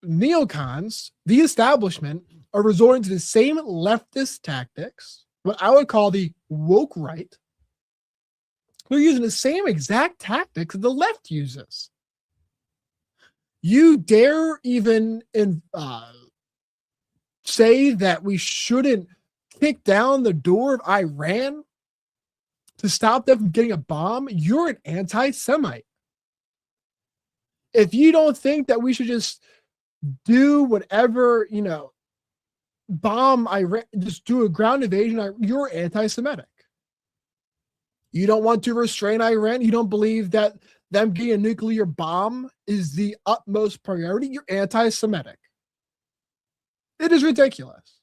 neocons, the establishment, are resorting to the same leftist tactics, what I would call the woke right. They're using the same exact tactics that the left uses. You dare even say that we shouldn't kick down the door of Iran to stop them from getting a bomb? You're an anti-Semite. If you don't think that we should just do whatever, bomb Iran, just do a ground invasion, you're anti-Semitic. You don't want to restrain Iran. You don't believe that them getting a nuclear bomb is the utmost priority. You're anti-Semitic. It is ridiculous.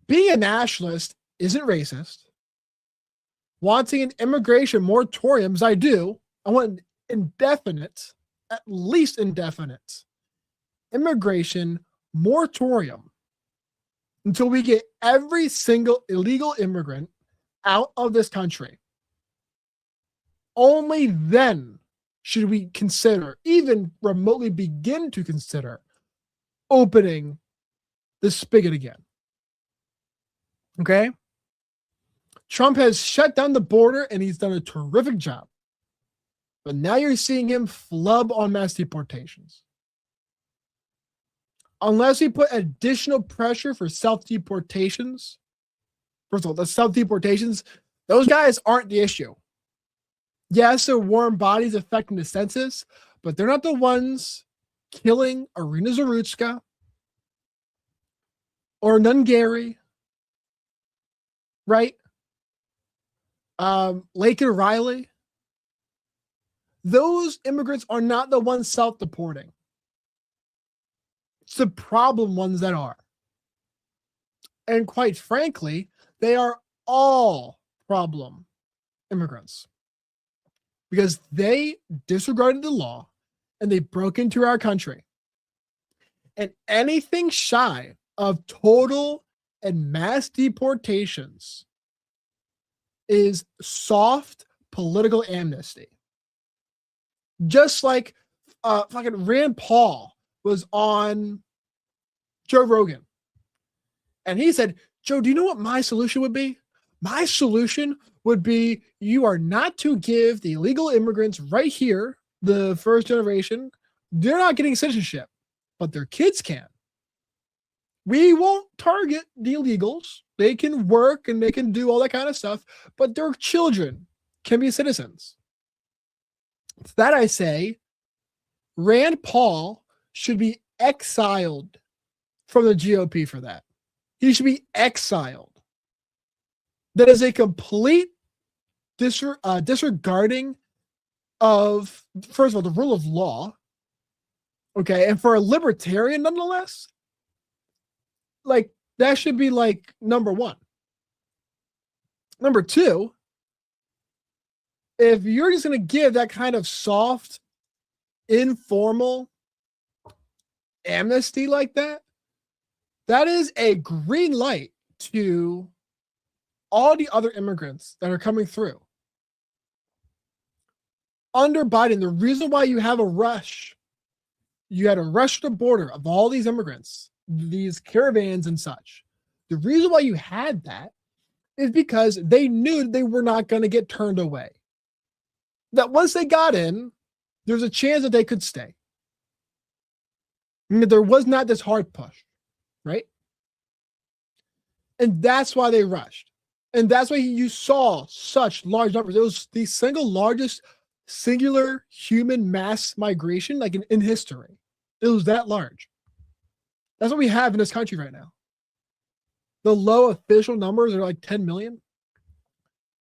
Being a nationalist isn't racist. Wanting an immigration moratorium, as I do, I want indefinite, at least indefinite, immigration moratorium until we get every single illegal immigrant out of this country. Only then should we consider, even remotely begin to consider, opening the spigot again. Okay? Trump has shut down the border and he's done a terrific job. But now you're seeing him flub on mass deportations. Unless we put additional pressure for self-deportations, first of all, the self-deportations, those guys aren't the issue. Yes, they're warm bodies affecting the census, but they're not the ones killing Irina Zarutska or Nungary, right? Laken Riley. Those immigrants are not the ones self-deporting. It's the problem ones that are. And quite frankly, they are all problem immigrants because they disregarded the law and they broke into our country. And anything shy of total and mass deportations is soft political amnesty. Just like fucking Rand Paul was on Joe Rogan. And he said, Joe, do you know what my solution would be? My solution would be you are not to give the illegal immigrants right here, the first generation, they're not getting citizenship, but their kids can. We won't target the illegals. They can work and they can do all that kind of stuff, but their children can be citizens. To that I say, Rand Paul should be exiled from the GOP for that. He should be exiled. That is a complete disregarding of, first of all, the rule of law. Okay, and for a libertarian, nonetheless, like that should be like number one. Number two, if you're just going to give that kind of soft, informal amnesty like that, that is a green light to all the other immigrants that are coming through. Under Biden, the reason why you have a rush, you had a rush to the border of all these immigrants, these caravans and such. The reason why you had that is because they knew they were not going to get turned away. That once they got in, there's a chance that they could stay. I mean, there was not this hard push, right? And that's why they rushed. And that's why you saw such large numbers. It was the single largest singular human mass migration like in history. It was that large. That's what we have in this country right now. The low official numbers are like 10 million.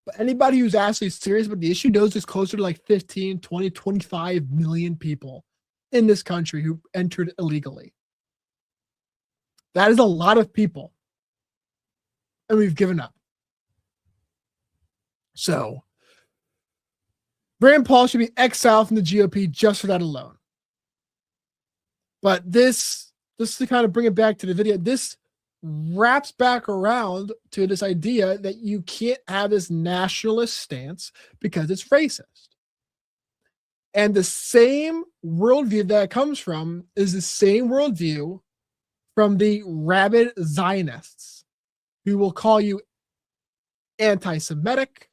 But anybody who's actually serious about the issue knows it's closer to like 15, 20, 25 million people in this country who entered illegally. That is a lot of people. and we've given up. So Rand Paul should be exiled from the GOP just for that alone. But this, just to kind of bring it back to the video, this wraps back around to this idea that you can't have this nationalist stance because it's racist. And the same worldview that comes from is the same worldview from the rabid Zionists, who will call you anti-Semitic.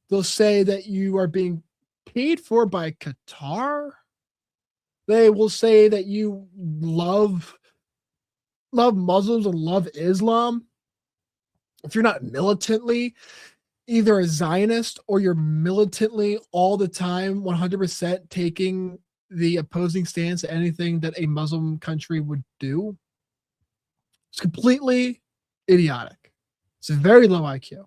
They'll say that you are being paid for by Qatar. They will say that you love Muslims and love Islam. If you're not militantly either a Zionist or you're militantly all the time 100% taking the opposing stance to anything that a Muslim country would do, it's completely idiotic. It's a very low IQ.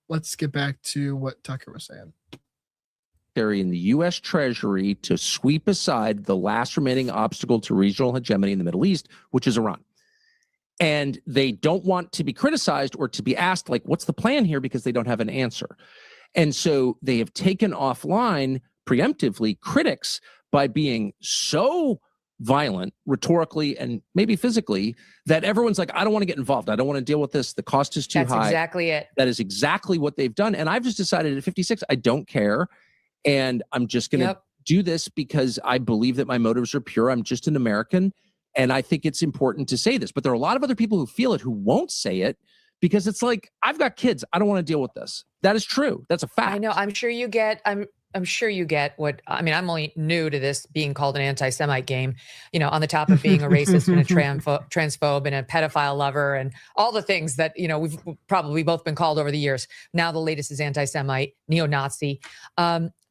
Let's get back to what Tucker was saying. In the U.S. Treasury to sweep aside the last remaining obstacle to regional hegemony in the Middle East, which is Iran. And they don't want to be criticized or to be asked, like, what's the plan here? Because they don't have an answer. And so they have taken offline preemptively critics by being so violent rhetorically and maybe physically that everyone's like, I don't want to get involved. I don't want to deal with this. The cost is too high. That's exactly it. That is exactly what they've done. And I've just decided at 56, I don't care. And I'm just going to do this because I believe that my motives are pure. I'm just an American. And I think it's important to say this. But there are a lot of other people who feel it who won't say it because it's like, I've got kids. I don't want to deal with this. That is true. That's a fact. I know. I'm sure you get what, I mean, I'm only new to this being called an anti-Semite game, you know, on the top of being a racist and a transphobe and a pedophile lover and all the things that, you know, we've probably both been called over the years. Now the latest is anti-Semite, neo-Nazi.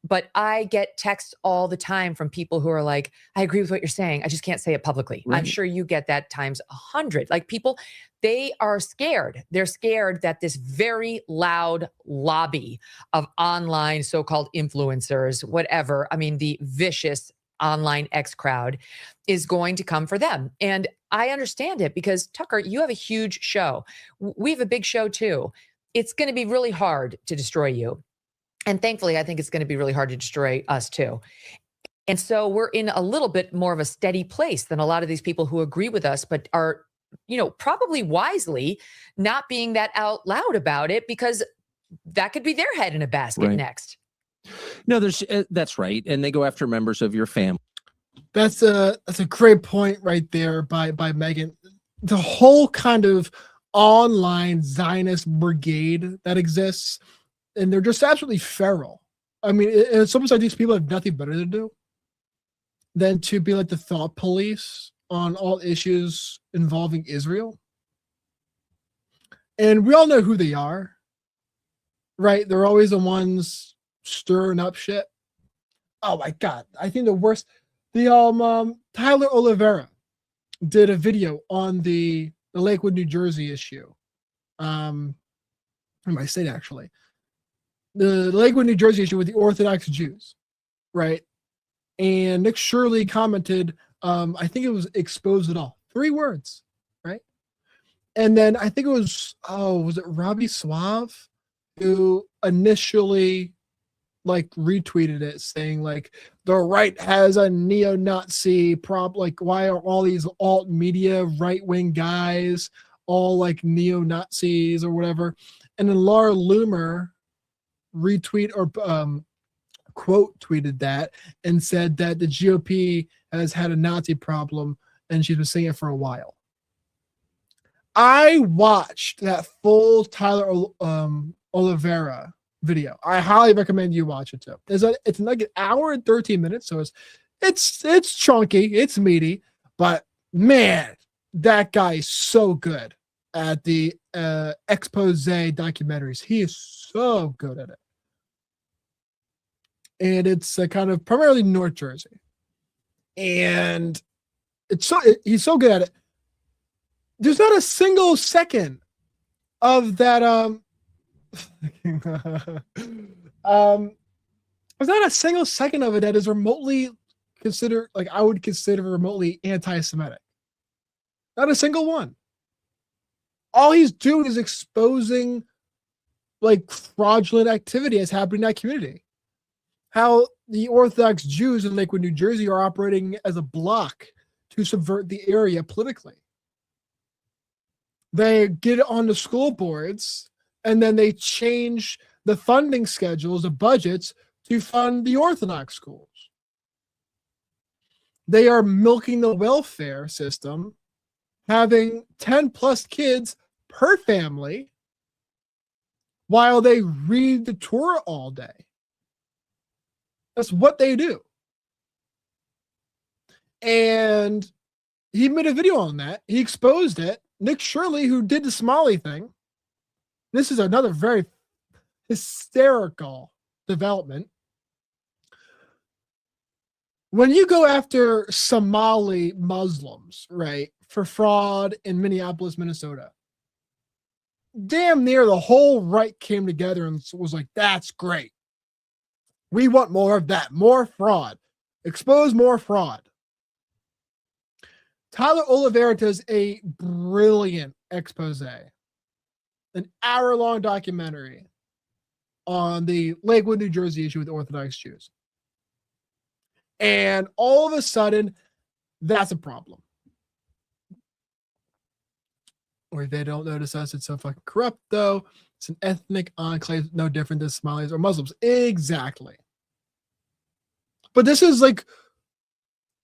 But I get texts all the time from people who are like, I agree with what you're saying. I just can't say it publicly. Right. I'm sure you get that times 100. Like people, they are scared. They're scared that this very loud lobby of online so-called influencers, whatever, I mean, the vicious online X crowd is going to come for them. And I understand it because Tucker, you have a huge show. We have a big show too. It's going to be really hard to destroy you. And thankfully, I think it's going to be really hard to destroy us too. And so we're in a little bit more of a steady place than a lot of these people who agree with us, but are, you know, probably wisely not being that out loud about it because that could be their head in a basket next. No, that's right. And they go after members of your family. That's a great point right there by Megan. The whole kind of online Zionist brigade that exists, and they're just absolutely feral. I mean, it's almost like these people have nothing better to do than to be like the thought police on all issues involving Israel. And we all know who they are, right? They're always the ones stirring up shit. Oh my God. I think the worst, Tyler Oliveira did a video on the Lakewood, New Jersey issue. What am I saying actually? The Lakewood, New Jersey issue with the Orthodox Jews, right? And Nick Shirley commented, I think it was expose it all. 3 words, right? And then I think it was it Robbie Suave who initially like retweeted it saying like the right has a neo-Nazi problem. Like, why are all these alt media right-wing guys all like neo-Nazis or whatever? And then Laura Loomer retweet or quote tweeted that and said that the GOP has had a Nazi problem and she's been saying it for a while. I watched that full Tyler Oliveira video. I highly recommend you watch it too. It's like an hour and 13 minutes, so it's chunky, it's meaty, but man, that guy is so good at the expose documentaries. He is so good at it. And it's kind of primarily North Jersey. And he's so good at it. There's not a single second of that there's not a single second of it that is remotely considered, like I would consider remotely anti-Semitic. Not a single one. all he's doing is exposing like fraudulent activity that's happening in that community. How the Orthodox Jews in Lakewood, New Jersey are operating as a bloc to subvert the area politically. They get on the school boards and then they change the funding schedules, the budgets to fund the Orthodox schools. They are milking the welfare system, having 10 plus kids per family while they read the Torah all day. That's what they do. And he made a video on that. He exposed it. Nick Shirley, who did the Somali thing, this is another very hysterical development. When you go after Somali Muslims, right, for fraud in Minneapolis, Minnesota, damn near the whole right came together and was like, that's great. We want more of that, more fraud. Expose more fraud. Tyler Oliveira does a brilliant expose, an hour-long documentary on the Lakewood, New Jersey issue with Orthodox Jews. And all of a sudden, that's a problem. Or they don't notice us, it's so fucking corrupt, though. It's an ethnic enclave, no different than Somalis or Muslims. Exactly. But this is like,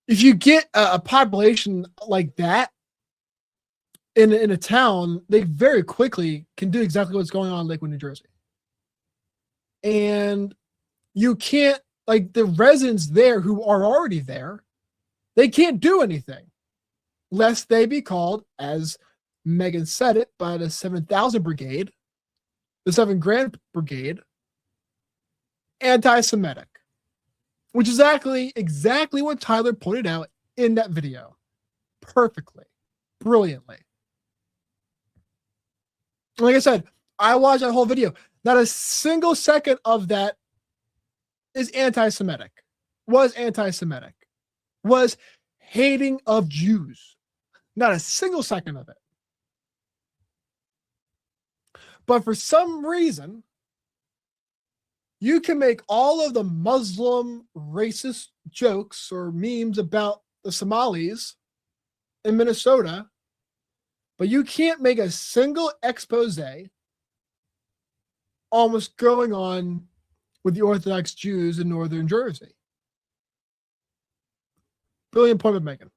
if you get a population like that in a town, they very quickly can do exactly what's going on in Lakewood, New Jersey. And you can't, like, the residents there who are already there, they can't do anything lest they be called, as Megan said it, by the 7,000 Brigade, the 7 Grand Brigade, anti-Semitic. Which is exactly what Tyler pointed out in that video. Perfectly. Brilliantly. Like I said, I watched that whole video. Not a single second of that is anti-Semitic. Was anti-Semitic. Was hating of Jews. Not a single second of it. But for some reason, you can make all of the Muslim racist jokes or memes about the Somalis in Minnesota, but you can't make a single expose on what's going on with the Orthodox Jews in northern Jersey. Brilliant point of Megan.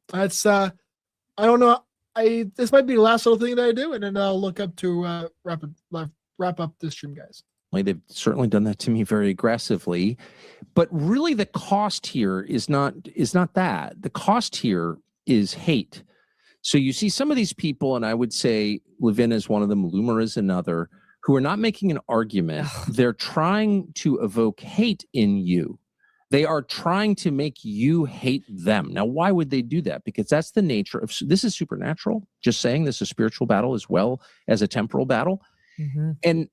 That's I don't know. This might be the last little thing that I do, and then I'll look up to wrap up this stream, guys. They've certainly done that to me very aggressively, but really the cost here is not that. The cost here is hate. So you see some of these people, and I would say Levin is one of them, Loomer is another, who are not making an argument. They're trying to evoke hate in you. They are trying to make you hate them. Now, why would they do that? Because that's the nature of this is supernatural. Just saying this is a spiritual battle as well as a temporal battle. Mm-hmm.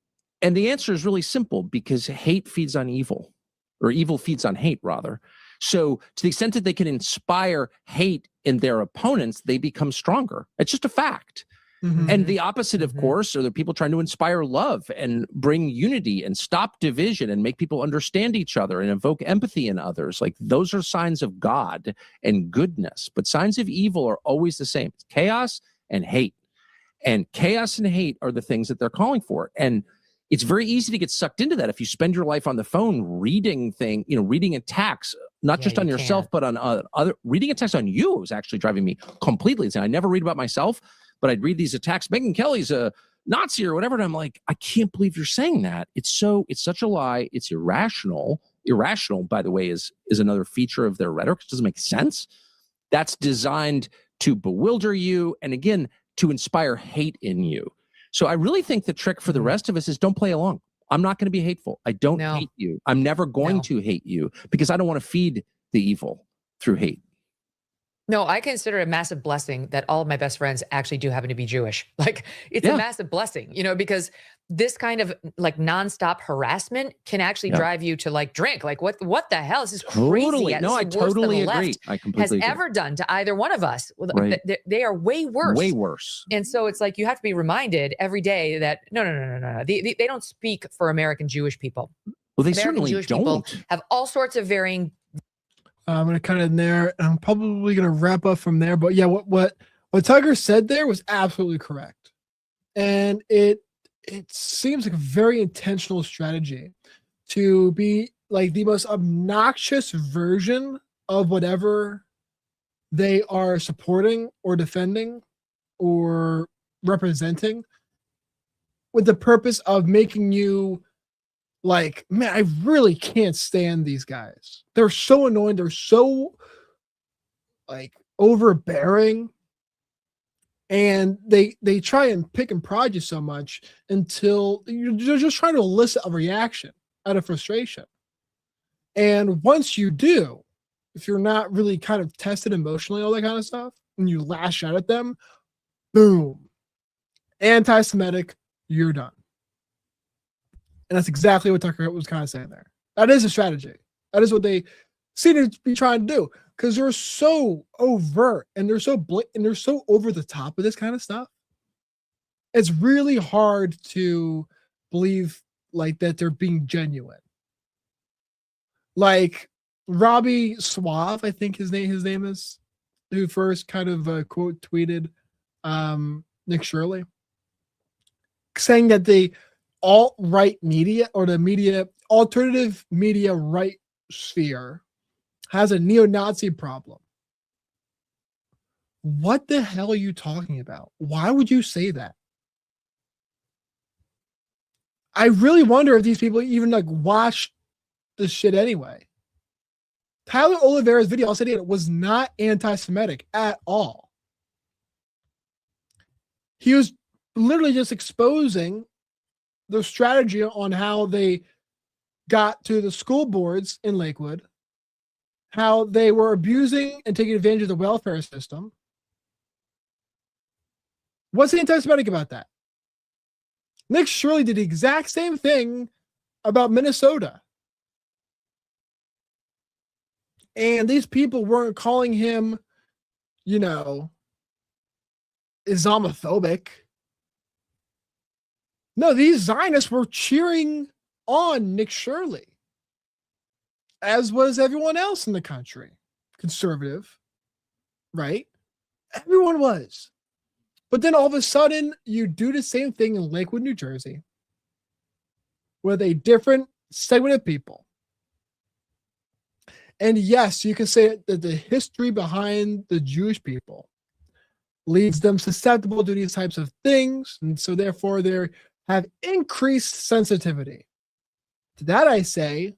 And the answer is really simple, because hate feeds on evil, or evil feeds on hate, rather. So to the extent that they can inspire hate in their opponents, they become stronger. It's just a fact. Mm-hmm. And the opposite, of course, are the people trying to inspire love and bring unity and stop division and make people understand each other and evoke empathy in others. Like, those are signs of God and goodness. But signs of evil are always the same. It's chaos and hate. And chaos and hate are the things that they're calling for. And it's very easy to get sucked into that if you spend your life on the phone reading reading attacks, not just on yourself, but on other. Reading attacks on you was actually driving me completely insane. I never read about myself, but I'd read these attacks. Megyn Kelly's a Nazi or whatever, and I'm like, I can't believe you're saying that. It's such a lie. It's irrational. Irrational, by the way, is another feature of their rhetoric. It doesn't make sense. That's designed to bewilder you, and again, to inspire hate in you. So I really think the trick for the rest of us is don't play along. I'm not going to be hateful. I don't hate you. I'm never going to hate you, because I don't want to feed the evil through hate. No, I consider it a massive blessing that all of my best friends actually do happen to be Jewish. Like, it's a massive blessing, because this kind of like nonstop harassment can actually Yeah. drive you to like drink. Like what the hell? This is crazy. Totally. This No, is I worse than totally the agree. left I has completely agree. ever done to either one of us. Right. They are way worse. Way worse. And so it's like you have to be reminded every day that no. They don't speak for American Jewish people. Well, they American certainly Jewish people don't. have all sorts of varying. I'm gonna cut it in there. And I'm probably gonna wrap up from there. But yeah, what Tucker said there was absolutely correct, and it seems like a very intentional strategy to be like the most obnoxious version of whatever they are supporting or defending or representing, with the purpose of making you like, man, I really can't stand these guys. They're so annoying. They're so like overbearing. And they try and pick and prod you so much until you're just trying to elicit a reaction out of frustration. And once you do, if you're not really kind of tested emotionally, all that kind of stuff, and you lash out at them, boom, anti-Semitic, you're done. And that's exactly what Tucker was kind of saying there. That is a strategy. That is what they seem to be trying to do, because they're so overt and they're so blatant and they're so over the top with this kind of stuff. It's really hard to believe like that they're being genuine. Like Robbie Suave, I think his name is, who first kind of quote tweeted Nick Shirley, saying that the alt-right media or the alternative media right sphere has a neo-Nazi problem. What the hell are you talking about? Why would you say that? I really wonder if these people even like watch this shit anyway. Tyler Oliveira's video, I'll say it was not anti-Semitic at all. He was literally just exposing the strategy on how they got to the school boards in Lakewood, how they were abusing and taking advantage of the welfare system. What's anti-Semitic about that? Nick Shirley did the exact same thing about Minnesota. And these people weren't calling him, Islamophobic. No, these Zionists were cheering on Nick Shirley, as was everyone else in the country. Conservative, right? Everyone was. But then all of a sudden, you do the same thing in Lakewood, New Jersey, with a different segment of people. And yes, you can say that the history behind the Jewish people leads them susceptible to these types of things. And so therefore they have increased sensitivity. To that I say,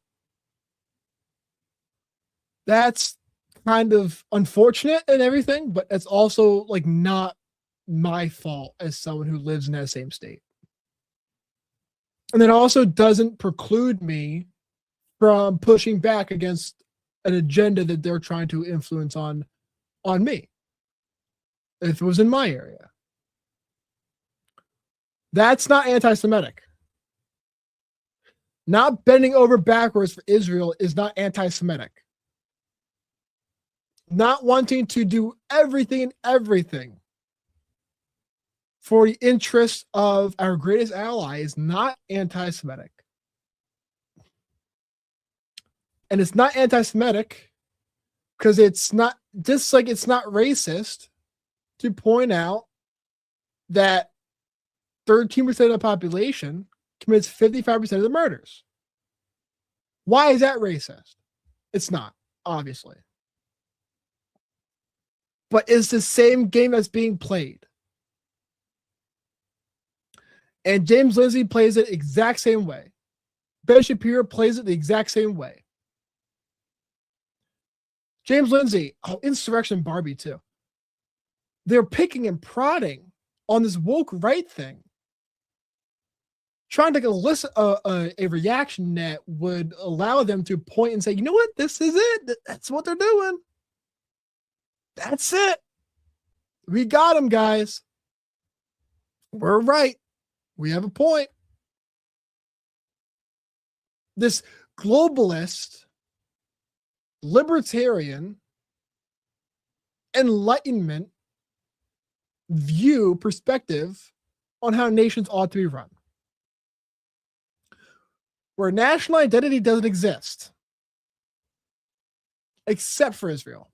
that's kind of unfortunate and everything, but it's also like not my fault as someone who lives in that same state. And it also doesn't preclude me from pushing back against an agenda that they're trying to influence on me, if it was in my area. That's not anti-Semitic. Not bending over backwards for Israel is not anti-Semitic. Not wanting to do everything for the interests of our greatest ally is not anti-Semitic. And it's not anti-Semitic because it's not, just like it's not racist to point out that 13% of the population commits 55% of the murders. Why is that racist? It's not, obviously. But it's the same game that's being played. And James Lindsay plays it exact same way. Ben Shapiro plays it the exact same way. James Lindsay, Insurrection Barbie too. They're picking and prodding on this woke right thing, trying to elicit a reaction that would allow them to point and say, you know what, this is it. That's what they're doing. That's it. We got them, guys. We're right. We have a point. this globalist, libertarian, enlightenment view perspective on how nations ought to be run, where national identity doesn't exist except for Israel.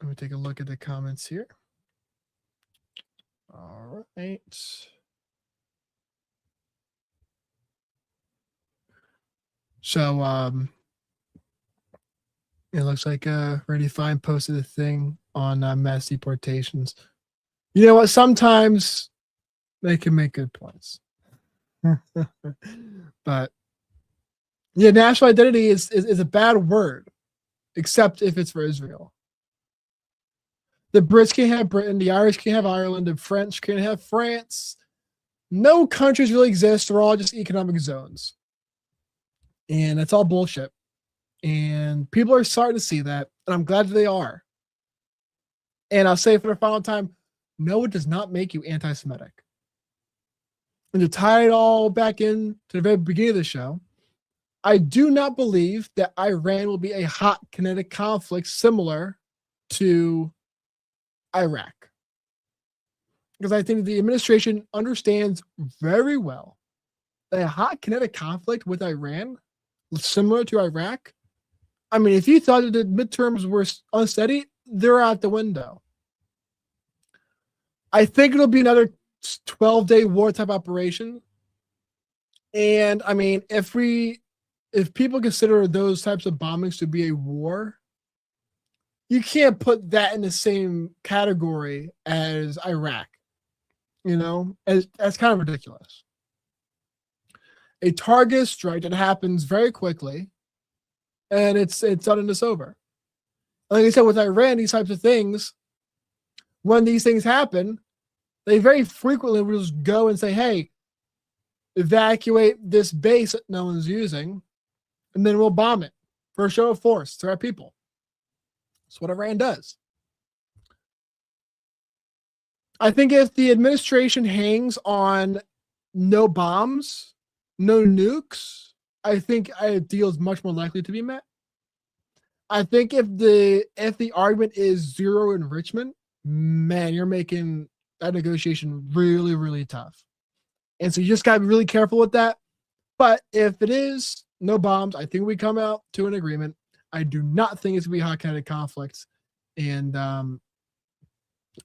Let me take a look at the comments here. All right. So it looks like Ready Fine posted a thing on mass deportations. You know what? Sometimes they can make good points. But yeah, national identity is a bad word, except if it's for Israel. The Brits can't have Britain, the Irish can't have Ireland, the French can't have France. No countries really exist. We're all just economic zones. And that's all bullshit. And people are starting to see that, and I'm glad that they are. And I'll say for the final time, no, it does not make you anti-Semitic. And to tie it all back in to the very beginning of the show, I do not believe that Iran will be a hot kinetic conflict similar to Iraq. Because I think the administration understands very well that a hot kinetic conflict with Iran, similar to Iraq, I mean, if you thought that the midterms were unsteady, they're out the window. I think it'll be another 12-day war type operation. And I mean, if people consider those types of bombings to be a war, you can't put that in the same category as Iraq. You know, that's kind of ridiculous. A target strike that happens very quickly, and it's done and it's over. Like I said, with Iran, these types of things, when these things happen, they very frequently will just go and say, hey, evacuate this base that no one's using, and then we'll bomb it for a show of force to our people. That's what Iran does. I think if the administration hangs on no bombs, no nukes, I think a deal is much more likely to be met. I think if the argument is zero enrichment, man, you're making that negotiation really, really tough. And so you just got to be really careful with that. But if it is no bombs, I think we come out to an agreement. I do not think it's going to be hot kinetic conflicts. And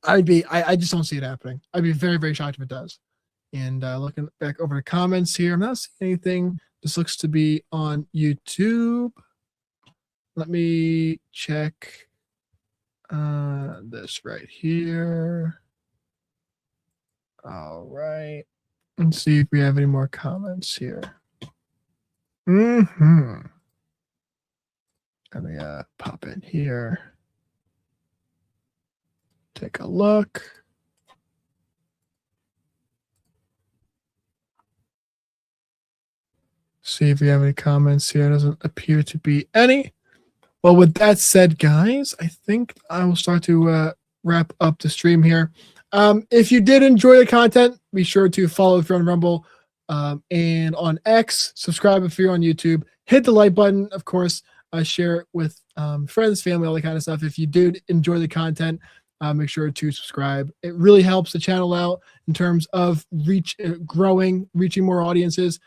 I just don't see it happening. I'd be very, very shocked if it does. And looking back over the comments here, I'm not seeing anything. This looks to be on YouTube. Let me check this right here. All right. Let's see if we have any more comments here. Let me pop in here. Take a look. See if we have any comments here. Doesn't appear to be any. Well, with that said, guys, I think I will start to wrap up the stream here. If you did enjoy the content, be sure to follow if you're on Rumble and on X. Subscribe if you're on YouTube. Hit the like button, of course. Share it with friends, family, all that kind of stuff. If you did enjoy the content, make sure to subscribe. It really helps the channel out in terms of reaching more audiences.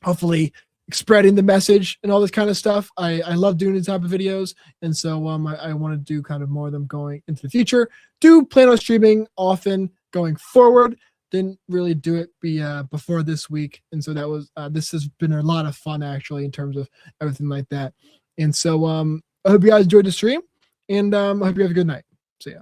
Hopefully spreading the message and all this kind of stuff. I love doing these type of videos. And so I want to do kind of more of them going into the future. Do plan on streaming often going forward. Didn't really do it before this week. And so that was, this has been a lot of fun actually in terms of everything like that. And so I hope you guys enjoyed the stream and I hope you have a good night. See ya.